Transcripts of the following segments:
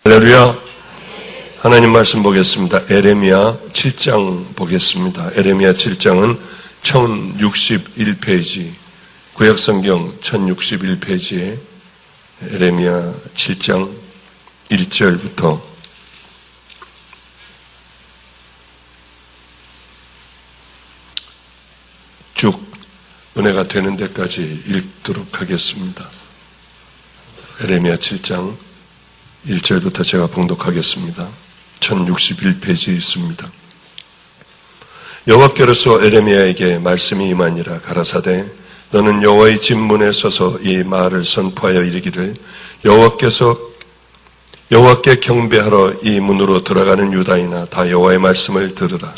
할렐루야. 하나님 말씀 보겠습니다. 에레미야 7장 보겠습니다. 에레미야 7장은 1061페이지, 구약성경 1061페이지에 에레미야 7장 1절부터 쭉 은혜가 되는 데까지 읽도록 하겠습니다. 에레미야 7장 1절부터 제가 봉독하겠습니다. 1061페이지에 있습니다. 여호와께로서 에레미야에게 말씀이 임하니라. 가라사대 너는 여호와의 집 문에 서서 이 말을 선포하여 이르기를 여호와께 경배하러 이 문으로 들어가는 유다인아 다 여호와의 말씀을 들으라.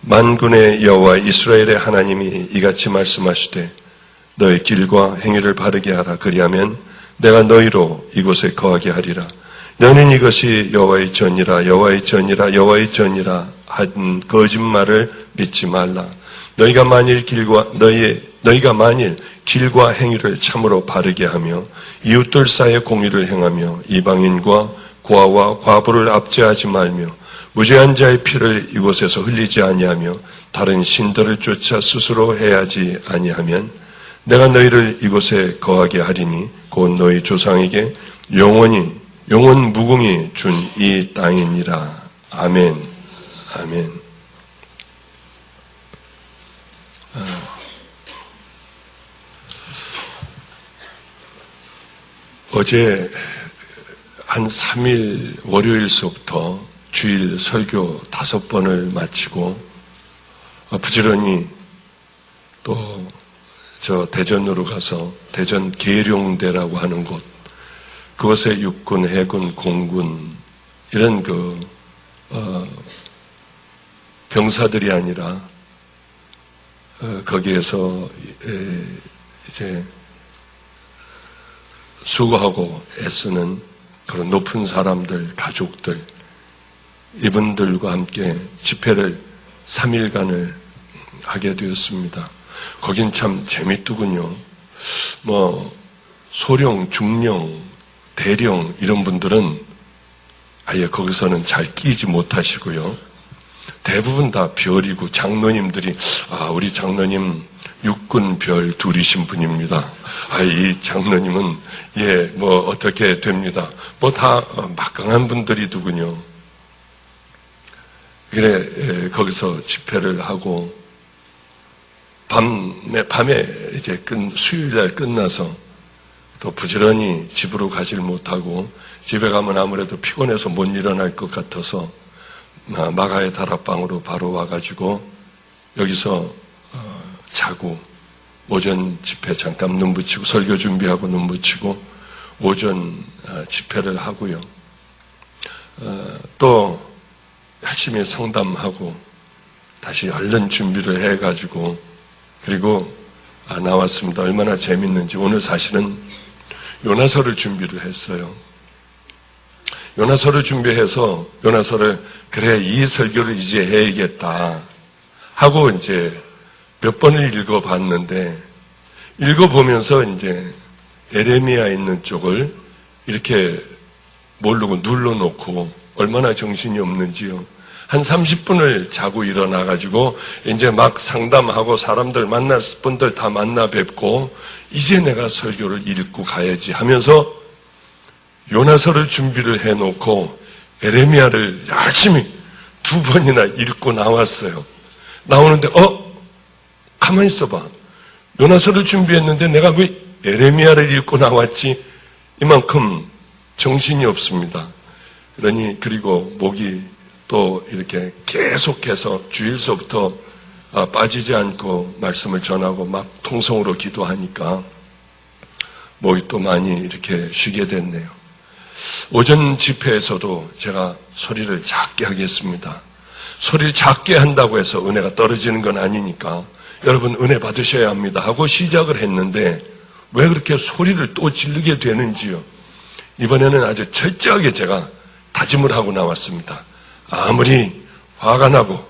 만군의 여호와 이스라엘의 하나님이 이같이 말씀하시되 너의 길과 행위를 바르게 하라. 그리하면 내가 너희로 이곳에 거하게 하리라. 너는 이것이 여호와의 전이라 여호와의 전이라 여호와의 전이라 한 거짓말을 믿지 말라. 너희가 만일 길과 행위를 참으로 바르게 하며 이웃들 사이에 공의를 행하며 이방인과 고아와 과부를 압제하지 말며 무죄한 자의 피를 이곳에서 흘리지 아니하며 다른 신들을 쫓아 스스로 해하지 아니하면 내가 너희를 이곳에 거하게 하리니 곧 너희 조상에게 영원 무궁히 준 이 땅이니라. 아멘. 아멘. 어제 한 3일 월요일서부터 주일 설교 5번을 마치고 부지런히 또 저 대전으로 가서 대전 계룡대라고 하는 곳, 그곳에 육군, 해군, 공군 이런 병사들이 아니라 거기에서 이제 수고하고 애쓰는 그런 높은 사람들, 가족들, 이분들과 함께 집회를 3일간을 하게 되었습니다. 거긴 참 재밌더군요. 소령, 중령, 대령 이런 분들은 아예 거기서는 잘 끼지 못하시고요. 대부분 다 별이고 장로님들이 우리 장로님 육군 별 둘이신 분입니다. 이 장로님은 어떻게 됩니다. 다 막강한 분들이더군요. 그래 거기서 집회를 하고 밤에 이제 수요일날 끝나서 또 부지런히 집으로 가질 못하고 집에 가면 아무래도 피곤해서 못 일어날 것 같아서 마가의 다락방으로 바로 와가지고 여기서 자고 오전 집회 잠깐 눈 붙이고 설교 준비하고 눈 붙이고 오전 집회를 하고요. 또 열심히 상담하고 다시 얼른 준비를 해가지고 그리고 나왔습니다. 얼마나 재밌는지. 오늘 사실은 요나서를 준비를 했어요. 요나서를 준비해서 그래 이 설교를 이제 해야겠다 하고 이제 몇 번을 읽어봤는데 읽어보면서 이제 에레미야 있는 쪽을 이렇게 모르고 눌러놓고 얼마나 정신이 없는지요. 한 30분을 자고 일어나가지고 이제 막 상담하고 사람들 분들 다 만나 뵙고 이제 내가 설교를 읽고 가야지 하면서 요나서를 준비를 해놓고 에레미야를 열심히 2번이나 읽고 나왔어요. 나오는데 가만히 있어봐. 요나서를 준비했는데 내가 왜 에레미야를 읽고 나왔지? 이만큼 정신이 없습니다. 그리고 목이 또 이렇게 계속해서 주일서부터 빠지지 않고 말씀을 전하고 막 통성으로 기도하니까 목이 또 많이 이렇게 쉬게 됐네요. 오전 집회에서도 제가 소리를 작게 하겠습니다. 소리를 작게 한다고 해서 은혜가 떨어지는 건 아니니까 여러분 은혜 받으셔야 합니다 하고 시작을 했는데 왜 그렇게 소리를 또 지르게 되는지요. 이번에는 아주 철저하게 제가 다짐을 하고 나왔습니다. 아무리 화가 나고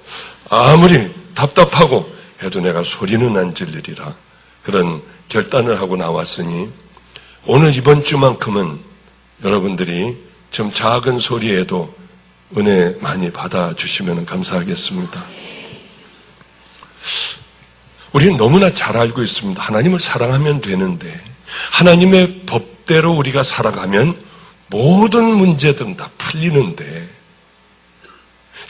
아무리 답답하고 해도 내가 소리는 안 지르리라. 그런 결단을 하고 나왔으니 오늘 이번 주만큼은 여러분들이 좀 작은 소리에도 은혜 많이 받아주시면 감사하겠습니다. 우리는 너무나 잘 알고 있습니다. 하나님을 사랑하면 되는데 하나님의 법대로 우리가 살아가면 모든 문제들은 다 풀리는데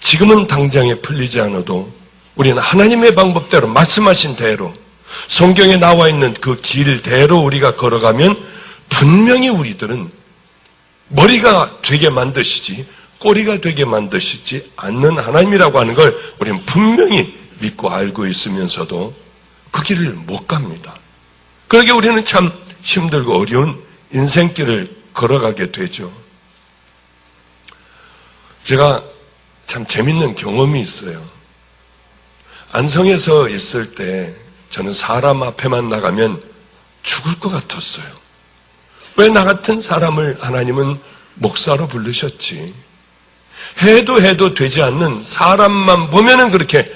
지금은 당장에 풀리지 않아도 우리는 하나님의 방법대로 말씀하신 대로 성경에 나와 있는 그 길대로 우리가 걸어가면 분명히 우리들은 머리가 되게 만드시지 꼬리가 되게 만드시지 않는 하나님이라고 하는 걸 우리는 분명히 믿고 알고 있으면서도 그 길을 못 갑니다. 그러게 우리는 참 힘들고 어려운 인생길을 걸어가게 되죠. 제가 참 재밌는 경험이 있어요. 안성에서 있을 때 저는 사람 앞에만 나가면 죽을 것 같았어요. 왜 나 같은 사람을 하나님은 목사로 부르셨지? 해도 되지 않는 사람만 보면은 그렇게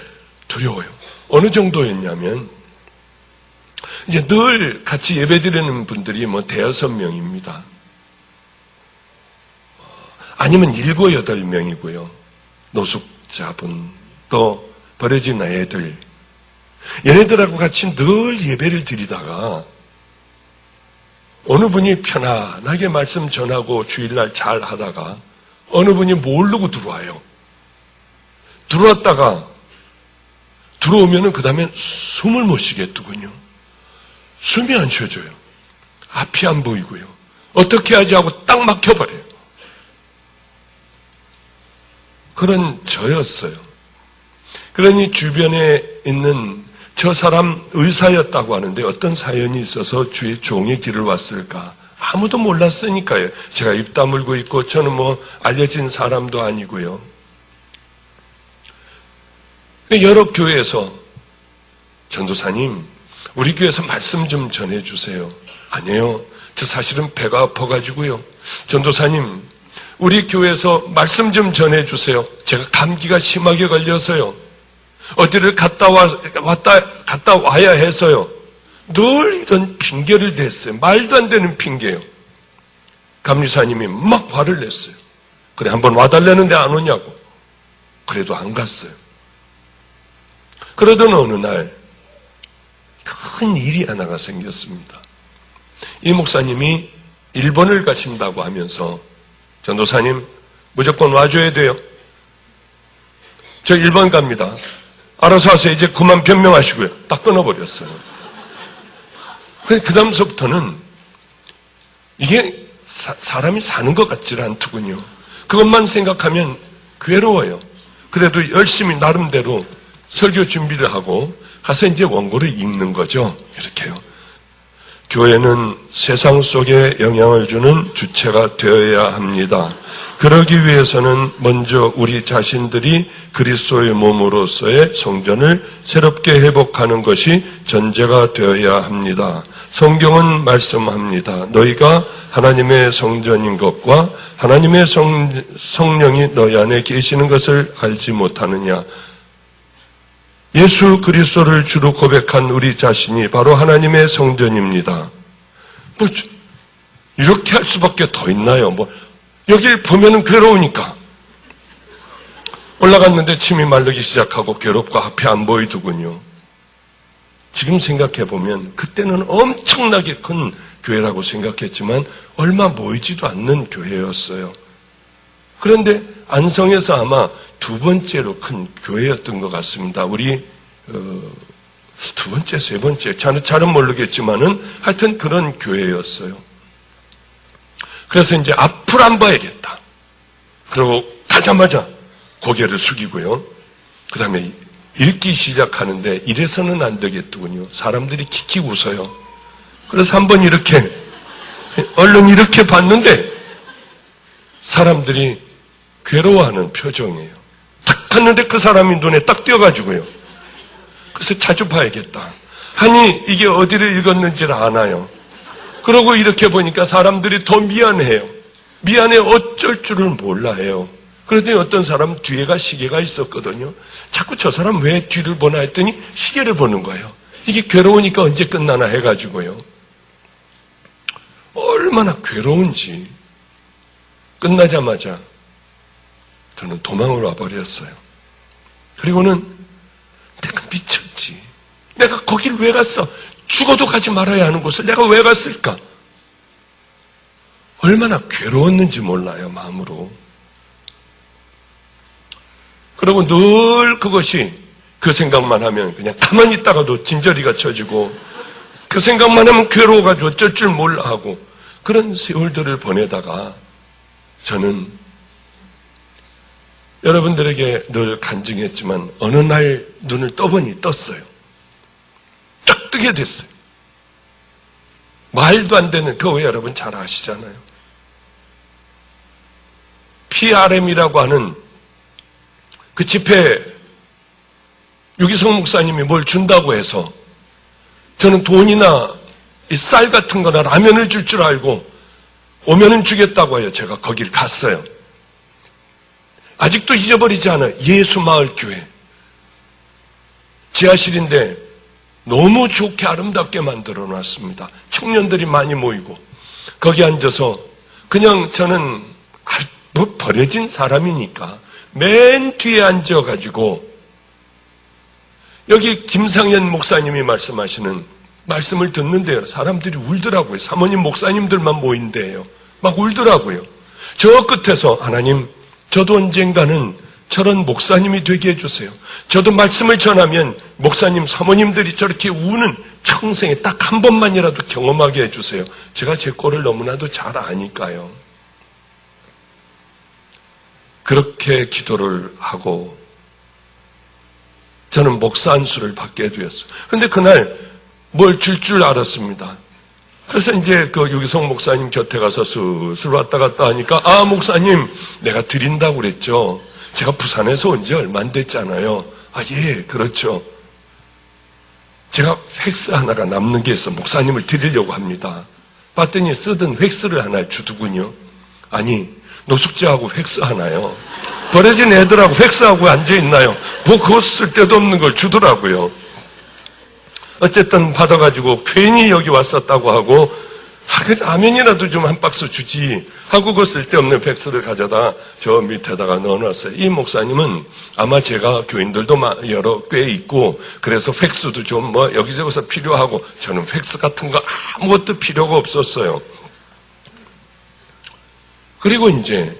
두려워요. 어느 정도였냐면 이제 늘 같이 예배드리는 분들이 뭐 5-6명입니다. 아니면 7-8명이고요. 노숙자분, 또 버려진 애들. 얘네들하고 같이 늘 예배를 드리다가 어느 분이 편안하게 말씀 전하고 주일날 잘 하다가 어느 분이 모르고 들어와요. 들어왔다가 들어오면은 그 다음에 숨을 못 쉬겠더군요. 숨이 안 쉬어져요. 앞이 안 보이고요. 어떻게 하지 하고 딱 막혀버려요. 그런 저였어요. 그러니 주변에 있는 저 사람 의사였다고 하는데 어떤 사연이 있어서 주의 종의 길을 왔을까? 아무도 몰랐으니까요. 제가 입 다물고 있고 저는 뭐 알려진 사람도 아니고요. 여러 교회에서 전도사님 우리 교회에서 말씀 좀 전해주세요. 아니에요. 저 사실은 배가 아파가지고요. 전도사님 우리 교회에서 말씀 좀 전해주세요. 제가 감기가 심하게 걸려서요. 어디를 갔다 와야 해서요. 늘 이런 핑계를 댔어요. 말도 안 되는 핑계요. 감리사님이 막 화를 냈어요. 그래 한번 와달라는데 안 오냐고. 그래도 안 갔어요. 그러던 어느 날 큰 일이 하나가 생겼습니다. 이 목사님이 일본을 가신다고 하면서 전도사님 무조건 와줘야 돼요. 저 일본 갑니다. 알아서 하세요. 이제 그만 변명하시고요. 딱 끊어버렸어요. 그 다음서부터는 이게 사람이 사는 것 같지 않더군요. 그것만 생각하면 괴로워요. 그래도 열심히 나름대로 설교 준비를 하고 가서 이제 원고를 읽는 거죠. 이렇게요. 교회는 세상 속에 영향을 주는 주체가 되어야 합니다. 그러기 위해서는 먼저 우리 자신들이 그리스도의 몸으로서의 성전을 새롭게 회복하는 것이 전제가 되어야 합니다. 성경은 말씀합니다. 너희가 하나님의 성전인 것과 하나님의 성령이 너희 안에 계시는 것을 알지 못하느냐. 예수 그리스도를 주로 고백한 우리 자신이 바로 하나님의 성전입니다. 뭐 이렇게 할 수밖에 더 있나요? 뭐 여길 보면은 괴로우니까 올라갔는데 침이 마르기 시작하고 괴롭고 앞이 안 보이더군요. 지금 생각해 보면 그때는 엄청나게 큰 교회라고 생각했지만 얼마 모이지도 않는 교회였어요. 그런데 안성에서 아마 2번째로 큰 교회였던 것 같습니다. 우리 2번째, 3번째 잘은 모르겠지만은 하여튼 그런 교회였어요. 그래서 이제 앞을 안 봐야겠다. 그리고 가자마자 고개를 숙이고요. 그 다음에 읽기 시작하는데 이래서는 안 되겠더군요. 사람들이 킥킥 웃어요. 그래서 한번 이렇게 얼른 이렇게 봤는데 사람들이 괴로워하는 표정이에요. 딱 봤는데 그 사람이 눈에 딱 띄어가지고요. 그래서 자주 봐야겠다. 아니 이게 어디를 읽었는지를 아나요. 그러고 이렇게 보니까 사람들이 더 미안해요. 미안해 어쩔 줄을 몰라 해요. 그러더니 어떤 사람 뒤에가 시계가 있었거든요. 자꾸 저 사람 왜 뒤를 보나 했더니 시계를 보는 거예요. 이게 괴로우니까 언제 끝나나 해가지고요. 얼마나 괴로운지. 끝나자마자 저는 도망을 와버렸어요. 그리고는 내가 미쳤지. 내가 거길 왜 갔어? 죽어도 가지 말아야 하는 곳을 내가 왜 갔을까? 얼마나 괴로웠는지 몰라요, 마음으로. 그리고 늘 그것이 그 생각만 하면 그냥 가만히 있다가도 진저리가 쳐지고 그 생각만 하면 괴로워가지고 어쩔 줄 몰라 하고 그런 세월들을 보내다가 저는 여러분들에게 늘 간증했지만 어느 날 눈을 떠보니 떴어요. 딱 뜨게 됐어요. 말도 안 되는 그거 여러분 잘 아시잖아요. PRM이라고 하는 그 집회 유기성 목사님이 뭘 준다고 해서 저는 돈이나 이 쌀 같은 거나 라면을 줄 줄 알고 오면은 주겠다고 해요. 제가 거길 갔어요. 아직도 잊어버리지 않아요. 예수마을교회. 지하실인데 너무 좋게 아름답게 만들어 놨습니다. 청년들이 많이 모이고 거기 앉아서 그냥 저는 뭐 버려진 사람이니까 맨 뒤에 앉아가지고 여기 김상현 목사님이 말씀하시는 말씀을 듣는데요. 사람들이 울더라고요. 사모님 목사님들만 모인대요. 막 울더라고요. 저 끝에서 하나님 저도 언젠가는 저런 목사님이 되게 해주세요. 저도 말씀을 전하면 목사님 사모님들이 저렇게 우는 평생에 딱 한 번만이라도 경험하게 해주세요. 제가 제 꼴을 너무나도 잘 아니까요. 그렇게 기도를 하고 저는 목사 안수를 받게 되었어요. 그런데 그날 뭘 줄 알았습니다. 그래서 이제 그 유기성 목사님 곁에 가서 슬슬 왔다 갔다 하니까 아 목사님 내가 드린다고 그랬죠. 제가 부산에서 온 지 얼마 안 됐잖아요. 아 예 그렇죠. 제가 팩스 하나가 남는 게 있어 목사님을 드리려고 합니다. 봤더니 쓰던 팩스를 하나 주더군요. 아니 노숙자하고 팩스 하나요. 버려진 애들하고 팩스하고 앉아있나요? 뭐 그거 쓸 데도 없는 걸 주더라고요. 어쨌든 받아가지고 괜히 여기 왔었다고 하고 라면이라도 좀 한 박스 주지 하고 그 쓸데없는 팩스를 가져다 저 밑에다가 넣어놨어요. 이 목사님은 아마 제가 교인들도 여러 꽤 있고 그래서 팩스도 좀 뭐 여기저기서 필요하고 저는 팩스 같은 거 아무것도 필요가 없었어요. 그리고 이제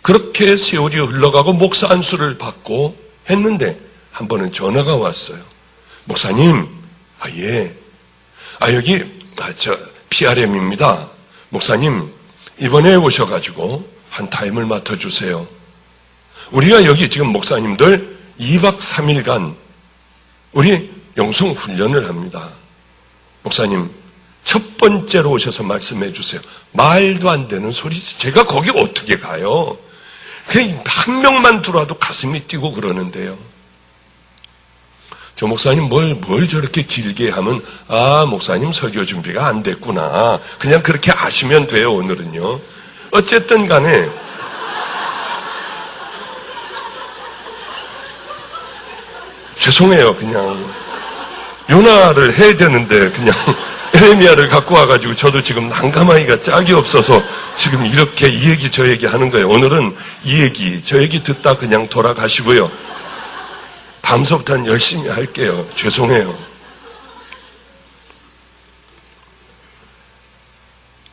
그렇게 세월이 흘러가고 목사 안수를 받고 했는데 한 번은 전화가 왔어요. 목사님, 여기 저 PRM입니다. 목사님 이번에 오셔가지고 한 타임을 맡아주세요. 우리가 여기 지금 목사님들 2박 3일간 우리 영성 훈련을 합니다. 목사님 첫 번째로 오셔서 말씀해 주세요. 말도 안 되는 소리지. 제가 거기 어떻게 가요? 그냥 한 명만 들어와도 가슴이 뛰고 그러는데요. 저 목사님 뭘 저렇게 길게 하면 아 목사님 설교 준비가 안 됐구나. 그냥 그렇게 아시면 돼요. 오늘은요. 어쨌든 간에 죄송해요. 그냥 요나를 해야 되는데 그냥 에레미야를 갖고 와가지고 저도 지금 난감하기가 짝이 없어서 지금 이렇게 이 얘기 저 얘기 하는 거예요. 오늘은 이 얘기 저 얘기 듣다 그냥 돌아가시고요. 다음서부터는 열심히 할게요. 죄송해요.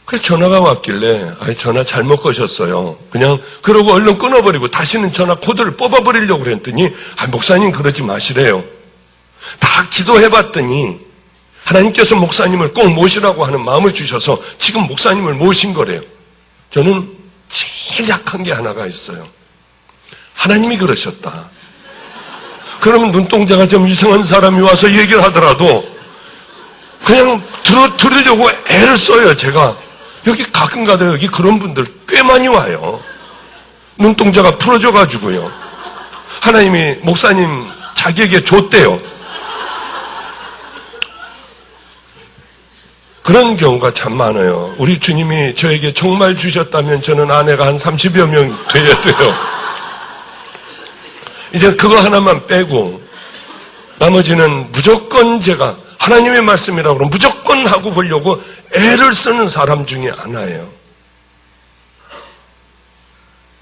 그래서 전화가 왔길래 전화 잘못 거셨어요. 그냥 그러고 얼른 끊어버리고 다시는 전화 코드를 뽑아버리려고 그랬더니 목사님 그러지 마시래요. 다 기도해봤더니 하나님께서 목사님을 꼭 모시라고 하는 마음을 주셔서 지금 목사님을 모신 거래요. 저는 제일 약한 게 하나가 있어요. 하나님이 그러셨다. 그러면 눈동자가 좀 이상한 사람이 와서 얘기를 하더라도 그냥 들으려고 애를 써요. 제가 여기 가끔가다 여기 그런 분들 꽤 많이 와요. 눈동자가 풀어져가지고요. 하나님이 목사님 자기에게 줬대요. 그런 경우가 참 많아요. 우리 주님이 저에게 정말 주셨다면 저는 아내가 한 30여 명 돼야 돼요. 이제 그거 하나만 빼고 나머지는 무조건 제가 하나님의 말씀이라고 그러면 무조건 하고 보려고 애를 쓰는 사람 중에 하나예요.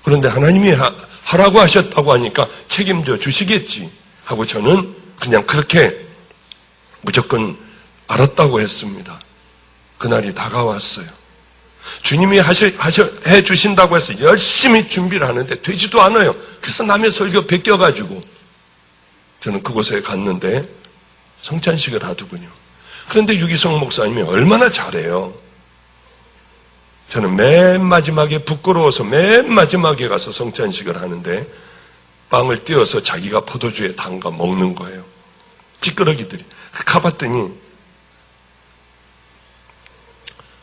그런데 하나님이 하라고 하셨다고 하니까 책임져 주시겠지 하고 저는 그냥 그렇게 무조건 알았다고 했습니다. 그날이 다가왔어요. 주님이 해 주신다고 해서 열심히 준비를 하는데 되지도 않아요. 그래서 남의 설교 베껴가지고 저는 그곳에 갔는데 성찬식을 하더군요. 그런데 유기성 목사님이 얼마나 잘해요. 저는 맨 마지막에 부끄러워서 맨 마지막에 가서 성찬식을 하는데 빵을 띄어서 자기가 포도주에 담가 먹는 거예요. 찌끄러기들이. 가봤더니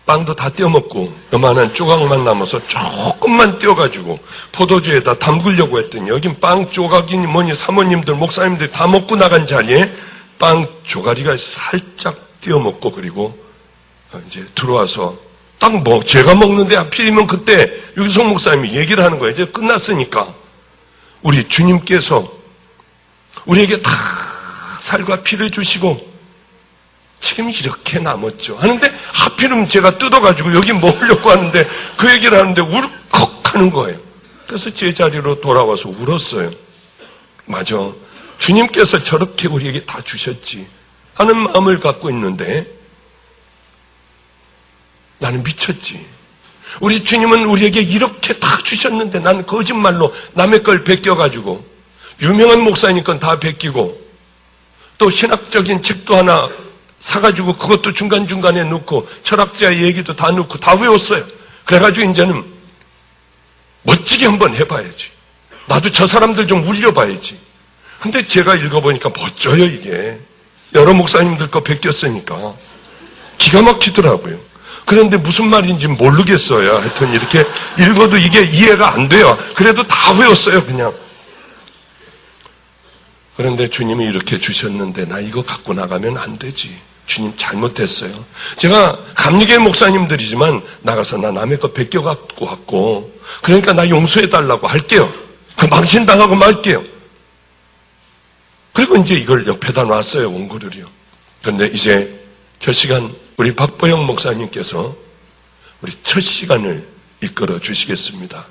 빵도 다 띄어 먹고 요만한 조각만 남아서 조금만 띄어가지고 포도주에다 담그려고 했더니 여긴 빵 조각이니 뭐니 사모님들 목사님들이 다 먹고 나간 자리에 빵 조가리가 살짝 띄어 먹고 그리고 이제 들어와서 딱 제가 먹는데 하필이면 그때 유기성 목사님이 얘기를 하는 거예요. 이제 끝났으니까 우리 주님께서 우리에게 다 살과 피를 주시고 지금 이렇게 남았죠. 하는데 하필이면 제가 뜯어가지고 여기 먹으려고 하는데 그 얘기를 하는데 울컥하는 거예요. 그래서 제자리로 돌아와서 울었어요. 맞아. 주님께서 저렇게 우리에게 다 주셨지 하는 마음을 갖고 있는데 나는 미쳤지. 우리 주님은 우리에게 이렇게 다 주셨는데 나는 거짓말로 남의 걸 베껴가지고 유명한 목사님 건 다 베끼고 또 신학적인 책도 하나 사가지고 그것도 중간중간에 넣고 철학자의 얘기도 다 넣고 다 외웠어요. 그래가지고 이제는 멋지게 한번 해봐야지. 나도 저 사람들 좀 울려봐야지. 근데 제가 읽어보니까 멋져요 이게. 여러 목사님들 거 베꼈으니까 기가 막히더라고요. 그런데 무슨 말인지 모르겠어요. 하여튼 이렇게 읽어도 이게 이해가 안 돼요. 그래도 다 외웠어요 그냥. 그런데 주님이 이렇게 주셨는데 나 이거 갖고 나가면 안 되지. 주님 잘못했어요. 제가 감리교회 목사님들이지만 나가서 나 남의 거 베껴갖고 왔고 그러니까 나 용서해달라고 할게요. 그 망신당하고 말게요. 그리고 이제 이걸 옆에다 놨어요. 원고를요. 그런데 이제 저 시간 우리 박보영 목사님께서 우리 첫 시간을 이끌어 주시겠습니다.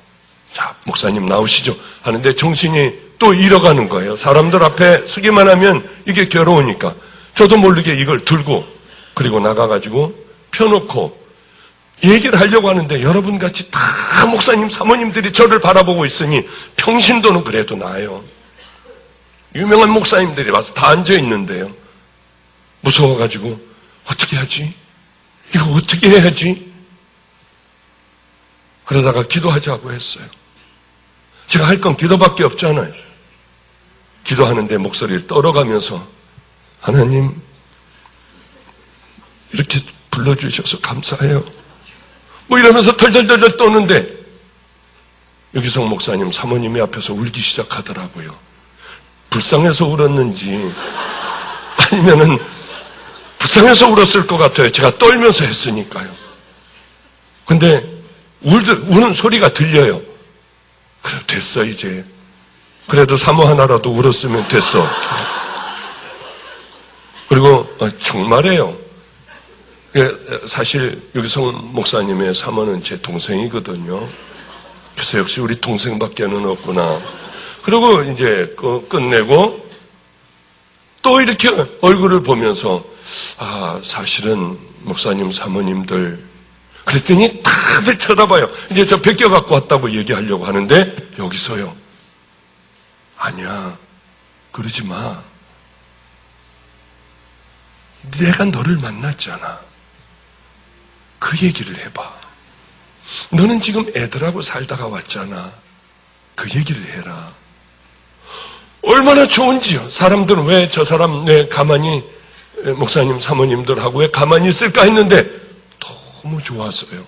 자, 목사님 나오시죠. 하는데 정신이 또 잃어가는 거예요. 사람들 앞에 서기만 하면 이게 괴로우니까. 저도 모르게 이걸 들고 그리고 나가가지고 펴놓고 얘기를 하려고 하는데 여러분같이 다 목사님, 사모님들이 저를 바라보고 있으니 평신도는 그래도 나아요. 유명한 목사님들이 와서 다 앉아있는데요. 무서워가지고 어떻게 하지? 이거 어떻게 해야지? 그러다가 기도하자고 했어요. 제가 할 건 기도밖에 없잖아요. 기도하는데 목소리를 떨어가면서 하나님 이렇게 불러주셔서 감사해요. 뭐 이러면서 덜덜덜덜 떠는데 유기성 목사님 사모님이 앞에서 울기 시작하더라고요. 불쌍해서 울었는지 아니면은 불쌍해서 울었을 것 같아요. 제가 떨면서 했으니까요. 근데 우는 소리가 들려요. 그래 됐어 이제. 그래도 사모 하나라도 울었으면 됐어. 그리고 정말이에요. 사실 유기성 목사님의 사모는 제 동생이거든요. 그래서 역시 우리 동생밖에는 없구나. 그리고 이제 끝내고 또 이렇게 얼굴을 보면서 사실은 목사님 사모님들 그랬더니 다들 쳐다봐요. 이제 저 베껴갖고 왔다고 얘기하려고 하는데 여기서요. 아니야. 그러지 마. 내가 너를 만났잖아. 그 얘기를 해봐. 너는 지금 애들하고 살다가 왔잖아. 그 얘기를 해라. 얼마나 좋은지요. 사람들은 왜 저 사람 가만히 목사님 사모님들하고 왜 가만히 있을까 했는데 너무 좋아서요.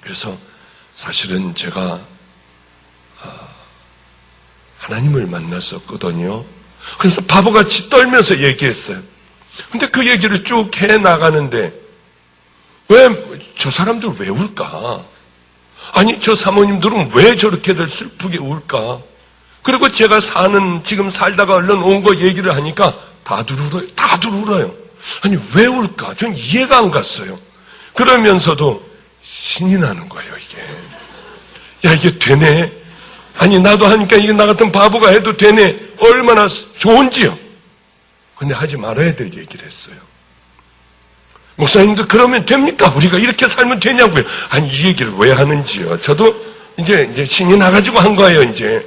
그래서 사실은 제가 하나님을 만났었거든요. 그래서 바보같이 떨면서 얘기했어요. 근데 그 얘기를 쭉 해나가는데 왜 저 사람들 왜 울까? 아니 저 사모님들은 왜 저렇게들 슬프게 울까? 그리고 제가 지금 살다가 얼른 온 거 얘기를 하니까 다들 울어요. 다들 울어요. 아니 왜 울까? 전 이해가 안 갔어요. 그러면서도 신이 나는 거예요 이게. 야, 이게 되네? 아니, 나도 하니까 이게 나 같은 바보가 해도 되네? 얼마나 좋은지요. 근데 하지 말아야 될 얘기를 했어요. 목사님도 그러면 됩니까? 우리가 이렇게 살면 되냐고요. 아니, 이 얘기를 왜 하는지요. 저도 이제 신이 나가지고 한 거예요, 이제.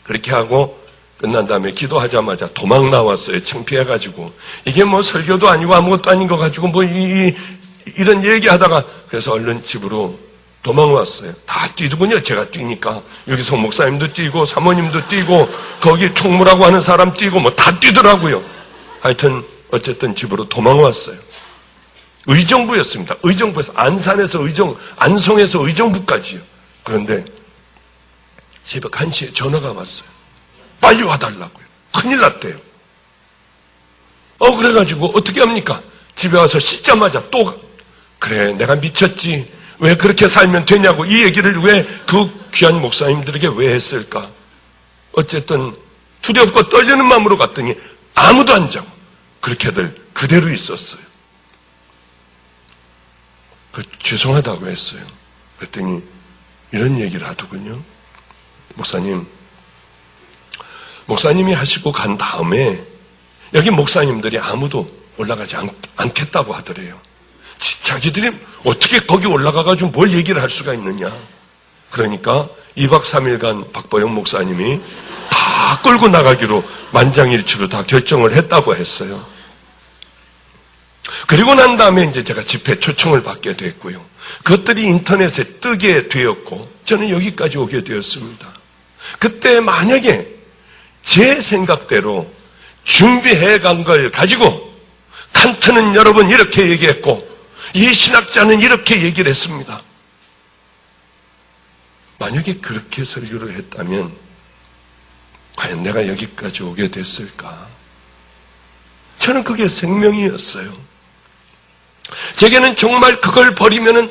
그렇게 하고 끝난 다음에 기도하자마자 도망 나왔어요. 창피해가지고. 이게 뭐 설교도 아니고 아무것도 아닌 거 가지고 뭐 이런 얘기 하다가 그래서 얼른 집으로 도망왔어요. 다 뛰더군요. 제가 뛰니까. 여기서 목사님도 뛰고 사모님도 뛰고 거기 총무라고 하는 사람 뛰고 뭐 다 뛰더라고요. 하여튼 어쨌든 집으로 도망왔어요. 의정부였습니다. 의정부에서 안산에서 안성에서 의정부까지요. 그런데 새벽 1시에 전화가 왔어요. 빨리 와달라고요. 큰일 났대요. 그래가지고 어떻게 합니까? 집에 와서 씻자마자 또 그래 내가 미쳤지. 왜 그렇게 살면 되냐고 이 얘기를 왜 그 귀한 목사님들에게 왜 했을까? 어쨌든 두렵고 떨리는 마음으로 갔더니 아무도 안 자고 그렇게들 그대로 있었어요. 죄송하다고 했어요. 그랬더니 이런 얘기를 하더군요. 목사님이 하시고 간 다음에 여기 목사님들이 아무도 올라가지 않겠다고 하더래요. 자기들이 어떻게 거기 올라가가지고 뭘 얘기를 할 수가 있느냐. 그러니까 2박 3일간 박보영 목사님이 다 끌고 나가기로 만장일치로 다 결정을 했다고 했어요. 그리고 난 다음에 이제 제가 집회 초청을 받게 됐고요. 그것들이 인터넷에 뜨게 되었고 저는 여기까지 오게 되었습니다. 그때 만약에 제 생각대로 준비해 간 걸 가지고 칸트는 여러 번 이렇게 얘기했고 이 신학자는 이렇게 얘기를 했습니다. 만약에 그렇게 설교를 했다면 과연 내가 여기까지 오게 됐을까? 저는 그게 생명이었어요. 제게는 정말 그걸 버리면은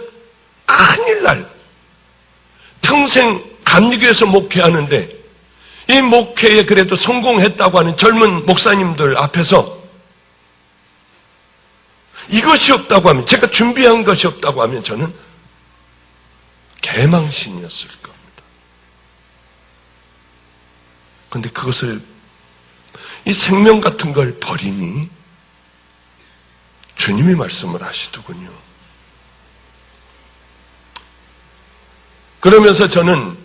큰일 날. 평생 감리교에서 목회하는데 이 목회에 그래도 성공했다고 하는 젊은 목사님들 앞에서 이것이 없다고 하면, 제가 준비한 것이 없다고 하면 저는 개망신이었을 겁니다. 그런데 그것을, 이 생명 같은 걸 버리니 주님이 말씀을 하시더군요. 그러면서 저는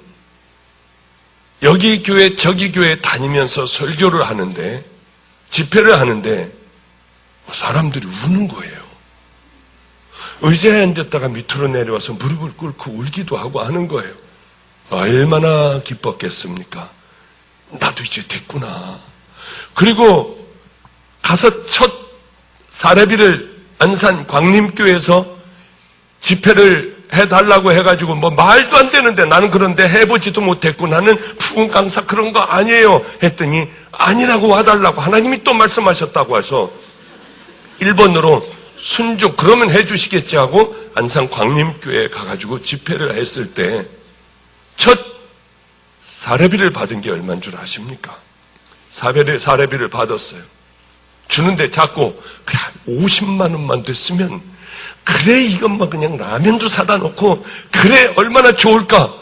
여기 교회 저기 교회 다니면서 설교를 하는데, 집회를 하는데 사람들이 우는 거예요. 의자에 앉았다가 밑으로 내려와서 무릎을 꿇고 울기도 하고 하는 거예요. 얼마나 기뻤겠습니까? 나도 이제 됐구나. 그리고 가서 첫 사례비를 안산 광림교에서 집회를 해달라고 해가지고 뭐 말도 안 되는데 나는 그런데 해보지도 못했고 나는 부흥 강사 그런 거 아니에요 했더니 아니라고 와달라고 하나님이 또 말씀하셨다고 해서 일본어로 순종 그러면 해주시겠지 하고 안산 광림교회에 가가지고 집회를 했을 때 첫 사례비를 받은 게 얼마인 줄 아십니까? 사례비를 받았어요. 주는데 자꾸 그냥 50만 원만 됐으면 그래 이건 뭐 그냥 라면도 사다 놓고 그래 얼마나 좋을까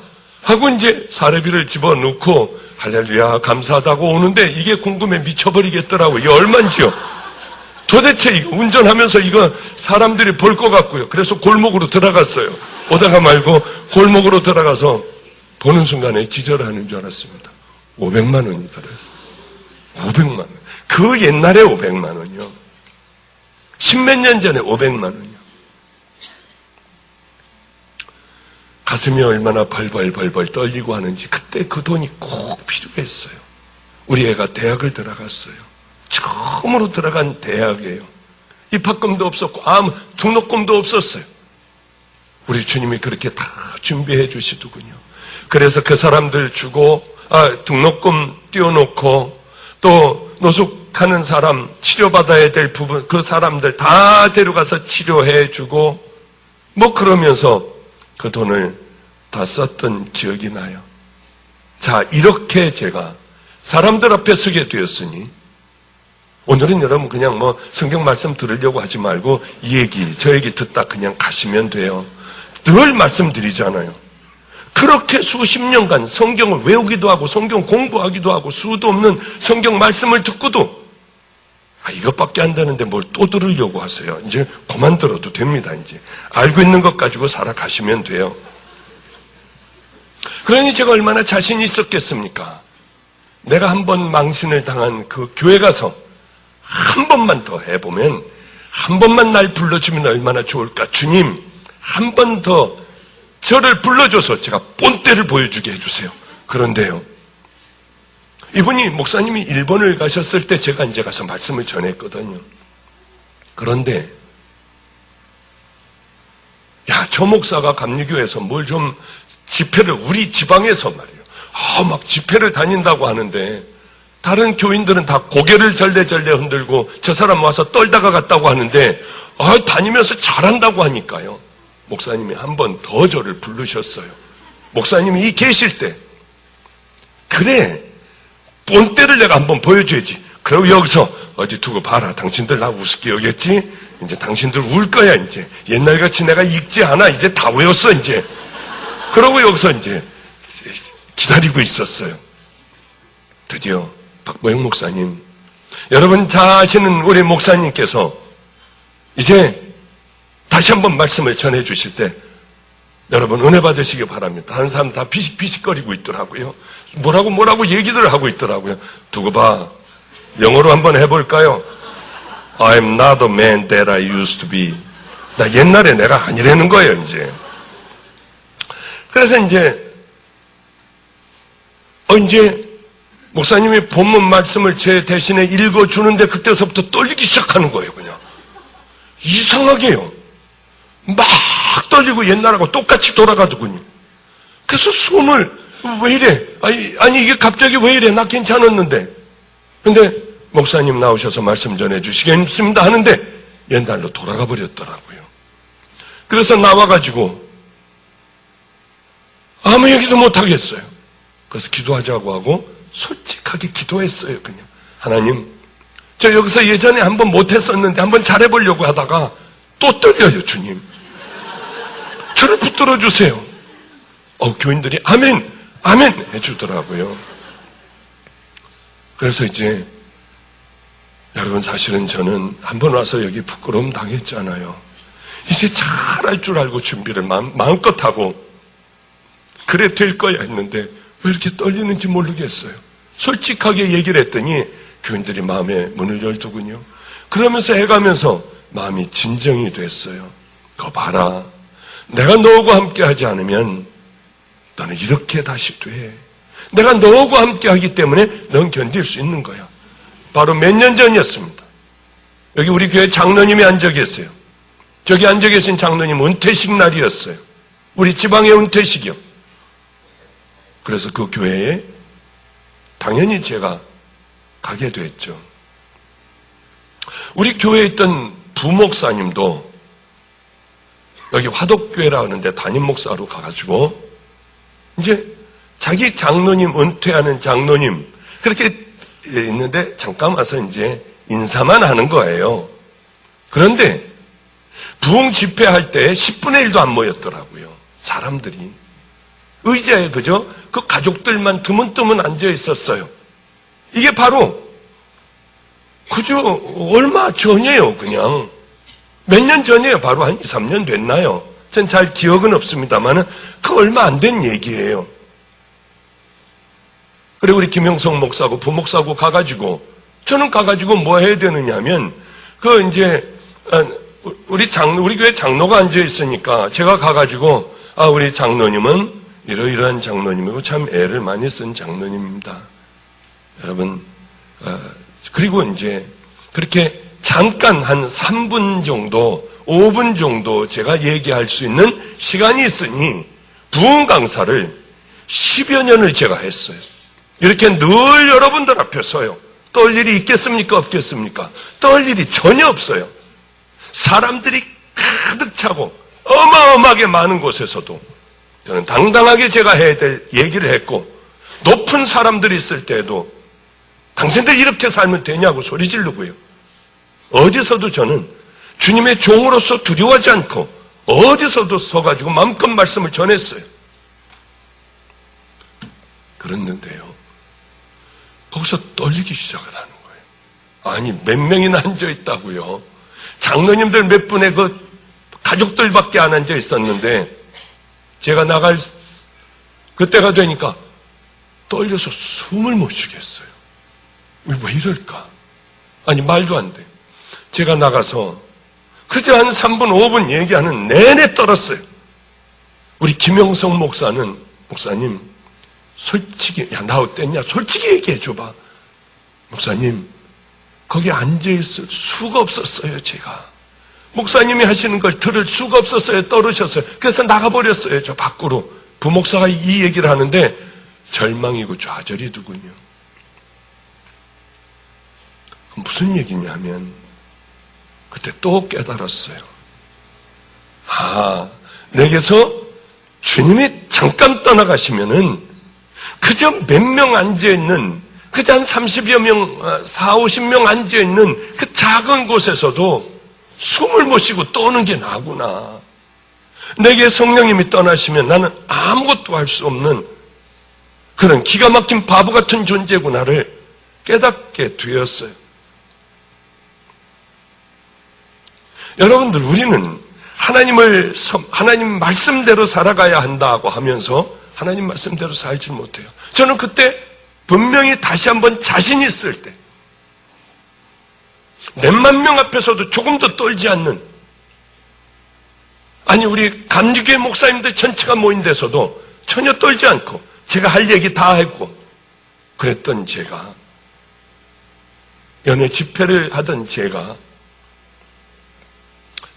하고 이제 사례비를 집어넣고 할렐루야 감사하다고 오는데 이게 궁금해 미쳐버리겠더라고요. 이게 얼마인지요. 도대체 이거 운전하면서 이거 사람들이 볼 것 같고요. 그래서 골목으로 들어갔어요. 오다가 말고 골목으로 들어가서 보는 순간에 기절하는 줄 알았습니다. 500만 원이 들었어요. 500만 원. 그 옛날에 500만 원이요. 10몇 년 전에 500만 원이요. 가슴이 얼마나 벌벌 떨리고 하는지 그때 그 돈이 꼭 필요했어요. 우리 애가 대학을 들어갔어요. 처음으로 들어간 대학이에요. 입학금도 없었고 아무 등록금도 없었어요. 우리 주님이 그렇게 다 준비해 주시더군요. 그래서 그 사람들 주고 등록금 띄워놓고 또 노숙하는 사람 치료받아야 될 부분 그 사람들 다 데려가서 치료해 주고 뭐 그러면서 그 돈을 다 썼던 기억이 나요. 자, 이렇게 제가 사람들 앞에 서게 되었으니 오늘은 여러분 그냥 뭐 성경 말씀 들으려고 하지 말고 이 얘기 저 얘기 듣다 그냥 가시면 돼요. 늘 말씀드리잖아요. 그렇게 수십 년간 성경을 외우기도 하고 성경 공부하기도 하고 수도 없는 성경 말씀을 듣고도 이것밖에 안 되는데 뭘 또 들으려고 하세요. 이제 그만 들어도 됩니다. 이제 알고 있는 것 가지고 살아가시면 돼요. 그러니 제가 얼마나 자신이 있었겠습니까? 내가 한 번 망신을 당한 그 교회 가서 한 번만 더 해보면, 한 번만 날 불러주면 얼마나 좋을까. 주님, 한 번 더 저를 불러줘서 제가 본때를 보여주게 해주세요. 그런데요, 이분이 목사님이 일본을 가셨을 때 제가 이제 가서 말씀을 전했거든요. 그런데 저 목사가 감리교에서 뭘 좀 집회를, 우리 지방에서 말이에요, 막 집회를 다닌다고 하는데 다른 교인들은 다 고개를 절레절레 흔들고 저 사람 와서 떨다가 갔다고 하는데 다니면서 잘한다고 하니까요, 목사님이 한 번 더 저를 부르셨어요. 목사님이 이 계실 때, 그래, 본때를 내가 한번 보여줘야지. 그리고 여기서 어디 두고 봐라. 당신들 나 우습게 여겼지? 이제 당신들 울 거야. 이제 옛날같이 내가 읽지 않아. 이제 다 외웠어. 이제. 그러고 여기서 이제 기다리고 있었어요. 드디어 박보영 목사님, 여러분 잘 아시는 우리 목사님께서 이제 다시 한번 말씀을 전해 주실 때 여러분 은혜 받으시기 바랍니다. 다른 사람 다 비식비식거리고 있더라고요. 뭐라고 얘기들을 하고 있더라고요. 두고 봐. 영어로 한번 해볼까요? I'm not the man that I used to be. 나 옛날에 내가 아니라는 거예요, 이제. 그래서 이제 목사님이 본문 말씀을 제 대신에 읽어주는데 그때서부터 떨리기 시작하는 거예요, 그냥. 이상하게요. 막 떨리고 옛날하고 똑같이 돌아가더군요. 그래서 숨을, 왜 이래? 아니 이게 갑자기 왜 이래? 나 괜찮았는데. 근데 목사님 나오셔서 말씀 전해주시겠습니다 하는데 옛날로 돌아가 버렸더라고요. 그래서 나와가지고 아무 얘기도 못하겠어요. 그래서 기도하자고 하고 솔직하게 기도했어요. 그냥 하나님, 저 여기서 예전에 한번 못했었는데 한번 잘해보려고 하다가 또 떨려요. 주님, 저를 붙들어 주세요. 교인들이 아멘 아멘 해주더라고요. 그래서 이제 여러분, 사실은 저는 한번 와서 여기 부끄러움 당했잖아요. 이제 잘할 줄 알고 준비를 마음껏 하고 그래 될 거야 했는데 왜 이렇게 떨리는지 모르겠어요. 솔직하게 얘기를 했더니 교인들이 마음에 문을 열더군요. 그러면서 해가면서 마음이 진정이 됐어요. 거 봐라, 내가 너하고 함께 하지 않으면 너는 이렇게 다시 돼. 내가 너하고 함께 하기 때문에 넌 견딜 수 있는 거야. 바로 몇 년 전이었습니다. 여기 우리 교회 장로님이 앉아 계세요. 저기 앉아 계신 장로님 은퇴식 날이었어요. 우리 지방의 은퇴식이요. 그래서 그 교회에 당연히 제가 가게 됐죠. 우리 교회에 있던 부목사님도 여기 화덕교회라 하는데 담임 목사로 가가지고 이제 자기 장로님, 은퇴하는 장로님 그렇게 있는데 잠깐 와서 이제 인사만 하는 거예요. 그런데 부흥 집회할 때 10분의 1도 안 모였더라고요. 사람들이 의자에 그저 그 가족들만 드문드문 앉아 있었어요. 이게 바로 그저 얼마 전이에요. 그냥 몇 년 전이에요. 바로 한 2, 3년 됐나요? 전 잘 기억은 없습니다만 그 얼마 안 된 얘기예요. 그리고 우리 김영성 목사하고 부목사하고 가가지고, 저는 가가지고 뭐 해야 되느냐 하면, 우리 교회 장로가 앉아있으니까 제가 가가지고, 우리 장로님은 이러이러한 장로님이고 참 애를 많이 쓴 장로님입니다. 여러분, 그리고 이제 그렇게 잠깐 한 3분 정도, 5분 정도 제가 얘기할 수 있는 시간이 있으니 부흥 강사를 10여 년을 제가 했어요. 이렇게 늘 여러분들 앞에 서요. 떨 일이 있겠습니까? 없겠습니까? 떨 일이 전혀 없어요. 사람들이 가득 차고 어마어마하게 많은 곳에서도 저는 당당하게 제가 해야 될 얘기를 했고, 높은 사람들이 있을 때에도 당신들 이렇게 살면 되냐고 소리 지르고요. 어디서도 저는 주님의 종으로서 두려워하지 않고 어디서도 서가지고 마음껏 말씀을 전했어요. 그랬는데요. 거기서 떨리기 시작을 하는 거예요. 아니, 몇 명이나 앉아 있다고요. 장로님들 몇 분의 그 가족들밖에 안 앉아 있었는데 제가 나갈 그때가 되니까 떨려서 숨을 못 쉬겠어요. 왜 이럴까? 아니, 말도 안 돼. 제가 나가서 그저 한 3분, 5분 얘기하는 내내 떨었어요. 우리 김영성 목사님, 솔직히, 야, 나 어땠냐? 솔직히 얘기해 줘봐. 목사님, 거기 앉아있을 수가 없었어요, 제가. 목사님이 하시는 걸 들을 수가 없었어요. 떨으셨어요. 그래서 나가버렸어요, 저 밖으로. 부목사가 이 얘기를 하는데 절망이고 좌절이더군요. 무슨 얘기냐면 그때 또 깨달았어요. 아, 내게서 주님이 잠깐 떠나가시면은 그저 몇 명 앉아있는, 그저 한 30여 명, 40, 50명 앉아있는 그 작은 곳에서도 숨을 못 쉬고 떠오는 게 나구나. 내게 성령님이 떠나시면 나는 아무것도 할 수 없는 그런 기가 막힌 바보 같은 존재구나를 깨닫게 되었어요. 여러분들, 우리는 하나님 말씀대로 살아가야 한다고 하면서 하나님 말씀대로 살지 못해요. 저는 그때 분명히 다시 한번 자신 있을 때, 몇만 명 앞에서도 조금 더 떨지 않는, 아니 우리 감리교회 목사님들 전체가 모인 데서도 전혀 떨지 않고 제가 할 얘기 다 했고 그랬던 제가, 연애 집회를 하던 제가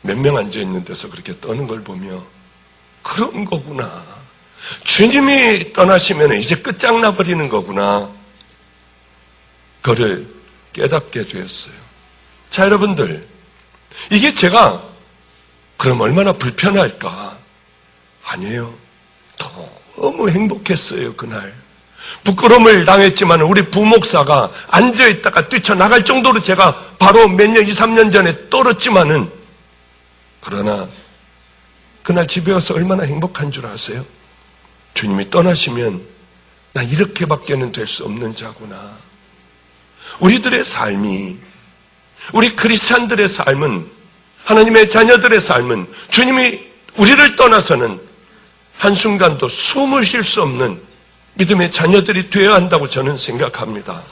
몇 명 앉아있는 데서 그렇게 떠는 걸 보며 그런 거구나. 주님이 떠나시면 이제 끝장나버리는 거구나. 그거를 깨닫게 되었어요. 자, 여러분들, 이게 제가 그럼 얼마나 불편할까? 아니에요. 너무 행복했어요, 그날. 부끄러움을 당했지만 우리 부목사가 앉아있다가 뛰쳐나갈 정도로 제가 바로 몇 년, 2, 3년 전에 떨었지만은, 그러나 그날 집에 와서 얼마나 행복한 줄 아세요? 주님이 떠나시면 나 이렇게밖에는 될 수 없는 자구나. 우리들의 삶이, 우리 크리스찬들의 삶은, 하나님의 자녀들의 삶은 주님이 우리를 떠나서는 한순간도 숨을 쉴 수 없는 믿음의 자녀들이 되어야 한다고 저는 생각합니다.